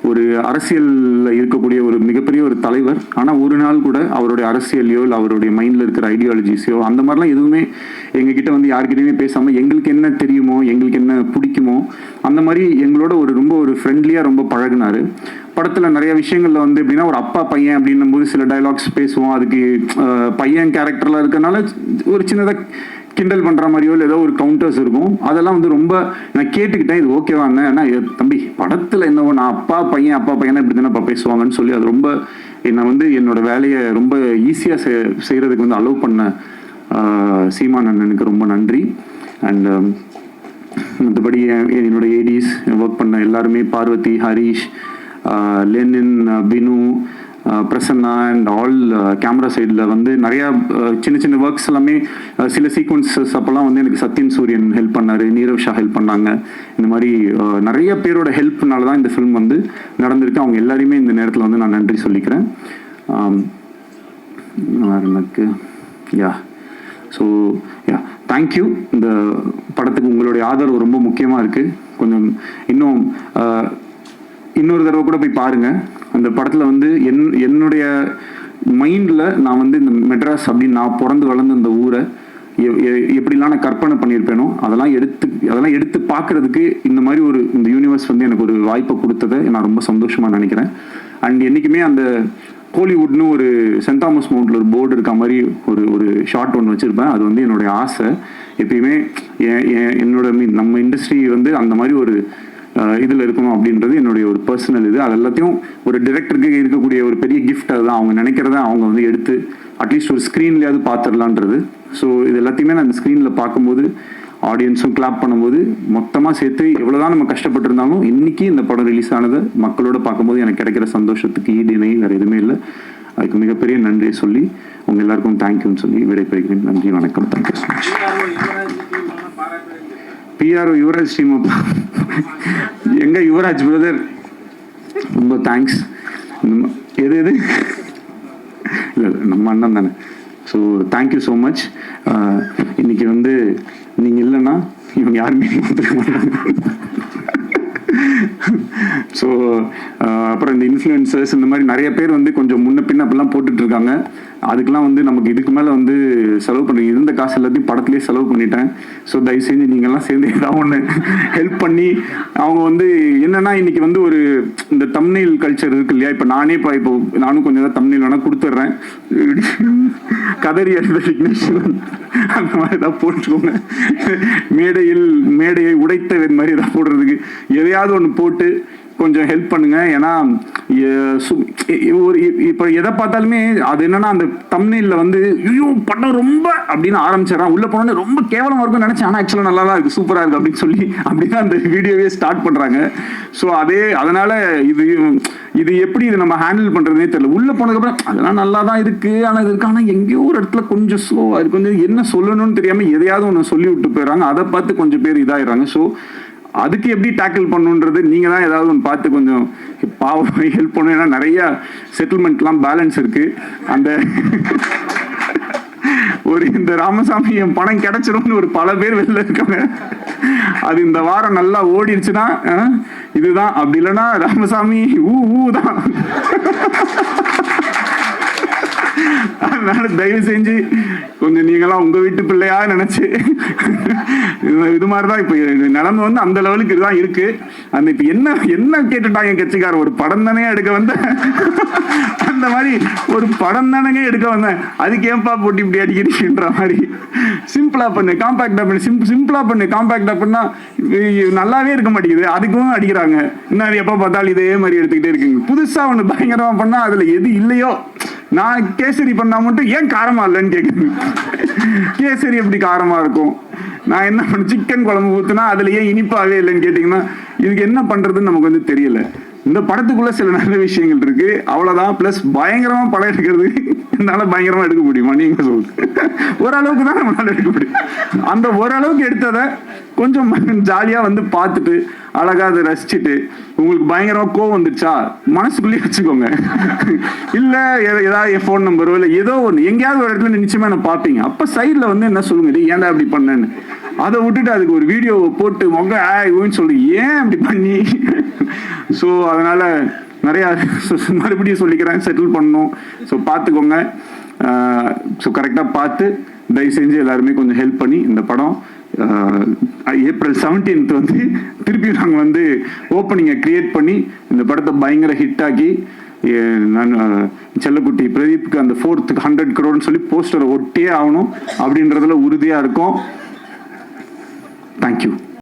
ஒரு அரசியலில் இருக்கக்கூடிய ஒரு மிகப்பெரிய ஒரு தலைவர், ஆனால் ஒரு நாள் கூட அவருடைய அரசியலையோ இல்லை அவருடைய மைண்டில் இருக்கிற ஐடியாலஜிஸையோ அந்த மாதிரிலாம் எதுவுமே எங்ககிட்ட வந்து யார்கிட்டையுமே பேசாமல் எங்களுக்கு என்ன தெரியுமோ, எங்களுக்கு என்ன பிடிக்குமோ அந்த மாதிரி எங்களோட ரொம்ப ஒரு ஃப்ரெண்ட்லியாக ரொம்ப பழகினார். படத்தில் நிறைய விஷயங்களில் வந்து எப்படின்னா ஒரு அப்பா பையன் அப்படின்னும் போது சில டைலாக்ஸ் பேசுவோம். அதுக்கு பையன் கேரக்டரில் இருக்கனால ஒரு சின்னதாக கிண்டல் பண்ணுற மாதிரியோ இல்லை ஏதோ ஒரு கவுண்டர்ஸ் இருக்கும். அதெல்லாம் வந்து ரொம்ப நான் கேட்டுக்கிட்டேன், இது ஓகேவாங்க. ஏன்னா தம்பி படத்தில் என்னவோ நான் அப்பா பையனா இப்படி தானே பேசுவாங்கன்னு சொல்லி அது ரொம்ப என்னை வந்து என்னோட வேலையை ரொம்ப ஈஸியாக செய்கிறதுக்கு வந்து அலோவ் பண்ண சீமான் அண்ணனுக்கு ரொம்ப நன்றி. அண்ட் மற்றபடி என்னோட ஏடிஸ் ஒர்க் பண்ண எல்லாருமே, Parvathy, Harish, Lenin, Binu, Prasanna and all camera சைடில் வந்து நிறையா சின்ன சின்ன ஒர்க்ஸ் எல்லாமே சில சீக்வன்சஸ் அப்போல்லாம் வந்து எனக்கு சத்யன் சூரியன் ஹெல்ப் பண்ணார், நீரவ் ஷா ஹெல்ப் பண்ணாங்க. இந்த மாதிரி நிறைய பேரோட ஹெல்ப்னால தான் இந்த ஃபிலிம் வந்து நடந்திருக்கு. அவங்க எல்லாரையுமே இந்த நேரத்தில் வந்து நான் நன்றி சொல்லிக்கிறேன். எனக்கு ஸோ தேங்க்யூ. இந்த படத்துக்கு உங்களுடைய ஆதரவு ரொம்ப முக்கியமாக இருக்குது. கொஞ்சம் இன்னொரு தடவை கூட போய் பாருங்கள். அந்த படத்தில் வந்து என்னுடைய மைண்டில் நான் வந்து இந்த மெட்ராஸ் அப்படின்னு நான் பிறந்து வளர்ந்த இந்த ஊரை எப்படிலாம் நான் கற்பனை பண்ணியிருப்பேனோ அதெல்லாம் எடுத்து பார்க்குறதுக்கு இந்த மாதிரி இந்த யூனிவர்ஸ் வந்து எனக்கு ஒரு வாய்ப்பை கொடுத்ததை நான் ரொம்ப சந்தோஷமாக நினைக்கிறேன். அண்ட் என்றைக்குமே அந்த ஹாலிவுட்னு ஒரு சென்ட் தாமஸ் மவுண்டில் ஒரு போர்டு இருக்க மாதிரி ஒரு ஷார்ட் ஒன்று வச்சுருப்பேன். அது வந்து என்னுடைய ஆசை. எப்பயுமே நம்ம இண்டஸ்ட்ரி வந்து அந்த மாதிரி ஒரு இதில் இருக்கணும் அப்படின்றது என்னுடைய ஒரு பர்சனல் இது. அது எல்லாத்தையும் ஒரு டிரெக்டருக்கு இருக்கக்கூடிய ஒரு பெரிய கிஃப்ட். அதுதான் அவங்க நினைக்கிறத அவங்க வந்து எடுத்து அட்லீஸ்ட் ஒரு ஸ்க்ரீன்லேயாவது பார்த்துடலான்றது. ஸோ இது எல்லாத்தையுமே நான் அந்த ஸ்க்ரீனில் பார்க்கும்போது ஆடியன்ஸும் கிளாப் பண்ணும்போது மொத்தமாக சேர்த்து எவ்வளோதான் நம்ம கஷ்டப்பட்டிருந்தாலும் இன்னைக்கு இந்த படம் ரிலீஸ் ஆனதை மக்களோட பார்க்கும்போது எனக்கு கிடைக்கிற சந்தோஷத்துக்கு ஈடு இணை வேறு எதுவுமே இல்லை. அதுக்கு மிகப்பெரிய நன்றியை சொல்லி உங்கள் எல்லாருக்கும் தேங்க்யூன்னு சொல்லி விடைபெறுகிறேன். நன்றி, வணக்கம். Thank you so much. PRO Yuvaraj team எங்க யுவராஜ் பிரதர் ரொம்ப தேங்க்ஸ். எது இல்லை நம்ம அண்ணன் தானே. So thank you so much. இன்னைக்கு வந்து நீங்கள் இல்லைன்னா இவங்க யாருமே வந்துருக்க மாட்டாங்க. ஸோ அப்புறம் இந்த இன்ஃப்ளூயன்சர்ஸ் இந்த மாதிரி நிறைய பேர் வந்து கொஞ்சம் முன்ன பின்ன அப்படிலாம் போட்டுட்டு இருக்காங்க. அதுக்கெலாம் வந்து நமக்கு இதுக்கு மேலே வந்து செலவு பண்ணி இருந்த காசு எல்லாத்தையும் படத்துலேயே செலவு பண்ணிட்டேன். ஸோ தயவு செஞ்சு நீங்கள்லாம் சேர்ந்து ஏதாவது ஒன்று ஹெல்ப் பண்ணி அவங்க வந்து என்னென்னா இன்றைக்கி வந்து ஒரு இந்த தம்ப்நெயில் கல்ச்சர் இருக்கு இல்லையா. இப்போ நானும் கொஞ்சம் ஏதாவது தம்ப்நெயில் வேணால் கொடுத்துட்றேன். கதறி அறிந்த விக்னேஷன் அந்த மாதிரி ஏதாவது போட்டுக்கோங்க. மேடையை உடைத்த மாதிரி ஏதாவது போடுறதுக்கு எதையாவது ஒன்று போட்டு கொஞ்சம் ஹெல்ப் பண்ணுங்க. ஏன்னா இப்போ எதை பார்த்தாலுமே அது என்னன்னா அந்த தம்ப்நெயில்ல வந்து ஐயோ படம் ரொம்ப அப்படின்னு ஆரம்பிச்சிடறான், உள்ள போனோன்னே ரொம்ப கேவலமா இருக்கும்னு நினைச்சேன், ஆனால் ஆக்சுவலாக நல்லா தான் இருக்கு, சூப்பரா இருக்கு அப்படின்னு சொல்லி அப்படின்னா அந்த வீடியோவே ஸ்டார்ட் பண்றாங்க. ஸோ அதனால இது எப்படி இது நம்ம ஹேண்டில் பண்றதுனே தெரியல. உள்ள போனதுக்கப்புறம் அதெல்லாம் நல்லா தான் இருக்கு, ஆனால் இது இருக்கு, ஆனால் எங்கேயோ ஒரு இடத்துல கொஞ்சம் ஸ்லோவா இருக்கு, கொஞ்சம் என்ன சொல்லணும்னு தெரியாம எதையாவது ஒன்று சொல்லி விட்டு போயிடுறாங்க. அதை பார்த்து கொஞ்சம் பேர் இதாயிடுறாங்க. ஸோ அதுக்கு எப்படி டேக்கிள் பண்ணுன்றது நீங்கள் தான் ஏதாவது ஒன்று பார்த்து கொஞ்சம் பாவம் ஹெல்ப் பண்ணணும். ஏன்னா நிறைய செட்டில்மெண்ட்லாம் பேலன்ஸ் இருக்கு. அந்த இந்த ராமசாமி என் பணம் கிடைச்சிரும்னு ஒரு பல பேர் வெளில இருக்காங்க. அது இந்த வாரம் நல்லா ஓடிடுச்சுன்னா இதுதான், அப்படி இல்லைன்னா ராமசாமி தான். அதனால தயவு செஞ்சு கொஞ்சம் நீங்களாம் உங்க வீட்டு பிள்ளையா நினைச்சு இது மாதிரிதான் இப்போ நிலைமை வந்து அந்த லெவலுக்கு இதுதான் இருக்கு. அந்த இப்போ என்ன கேட்டுட்டாங்க கட்சிக்காரர், ஒரு படம் தானே எடுக்க வந்த அந்த மாதிரி ஒரு படம் தானே எடுக்க வந்தேன், அதுக்கு ஏன்பா போட்டு இப்படி அடிக்கிறீங்கன்ற மாதிரி. சிம்பிளா பண்ணு, காம்பாக்டா பண்ணு, சிம்பிளா பண்ணு, காம்பாக்டா பண்ணா நல்லாவே இருக்க மாட்டேங்குது, அதுக்கும் அடிக்கிறாங்க. இன்னும் எப்ப பார்த்தாலும் இதே மாதிரி எடுத்துக்கிட்டே இருக்குங்க. புதுசா ஒண்ணு பயங்கரமா பண்ணா அதுல எது இல்லையோ, நான் கேசரி பண்ணா மட்டும் ஏன் காரமா இல்லைன்னு கேட்குறேன். கேசரி எப்படி காரமா இருக்கும்? நான் என்ன பண்ண சிக்கன் குழம்பு ஊத்துனா அதுல ஏன் இனிப்பாவே இல்லைன்னு கேட்டீங்கன்னா, இதுக்கு என்ன பண்றதுன்னு நமக்கு வந்து தெரியல. இந்த படத்துக்குள்ள சில நல்ல விஷயங்கள் இருக்கு, அவ்வளவுதான். பிளஸ் பயங்கரமா படம் எடுக்கிறது என்னால பயங்கரமா எடுக்க முடியுமா நீங்க சொல்லுங்க. ஓரளவுக்கு தான் நம்மளால எடுக்க முடியும். அந்த ஓரளவுக்கு எடுத்ததை கொஞ்சம் ஜாலியா வந்து பார்த்துட்டு அழகா அதை ரசிச்சுட்டு, உங்களுக்கு பயங்கரமா கோவம் வந்துச்சா மனசுக்குள்ளேயே வச்சுக்கோங்க. இல்ல ஏதாவது என் ஃபோன் நம்பரோ இல்லை ஏதோ ஒன்று எங்கேயாவது ஒரு இடத்துல நிச்சயமா என்ன பார்ப்பீங்க. அப்ப சைட்ல வந்து என்ன சொல்லுங்க, ஏன்டா அப்படி பண்ணேன்னு. அதை விட்டுட்டு அதுக்கு ஒரு வீடியோவை போட்டு மொக்க சொல்லி ஏன் அப்படி பண்ணி. ஸோ அதனால நிறைய மறுபடியும் சொல்லிக்கிறேன், செட்டில் பண்ணணும். ஸோ பார்த்துக்கோங்க. ஸோ கரெக்டாக பார்த்து தயவு செஞ்சு எல்லாருமே கொஞ்சம் ஹெல்ப் பண்ணி இந்த படம் April 17th வந்து திருப்பி நாங்கள் வந்து ஓப்பனிங்கை கிரியேட் பண்ணி இந்த படத்தை பயங்கர ஹிட் ஆக்கி, நான் செல்லக்குட்டி பிரதீப்க்கு அந்த 4th 100 crore சொல்லி போஸ்டரை ஒட்டியே ஆகணும் அப்படின்றதுல உறுதியாக இருக்கும். தேங்க்யூ.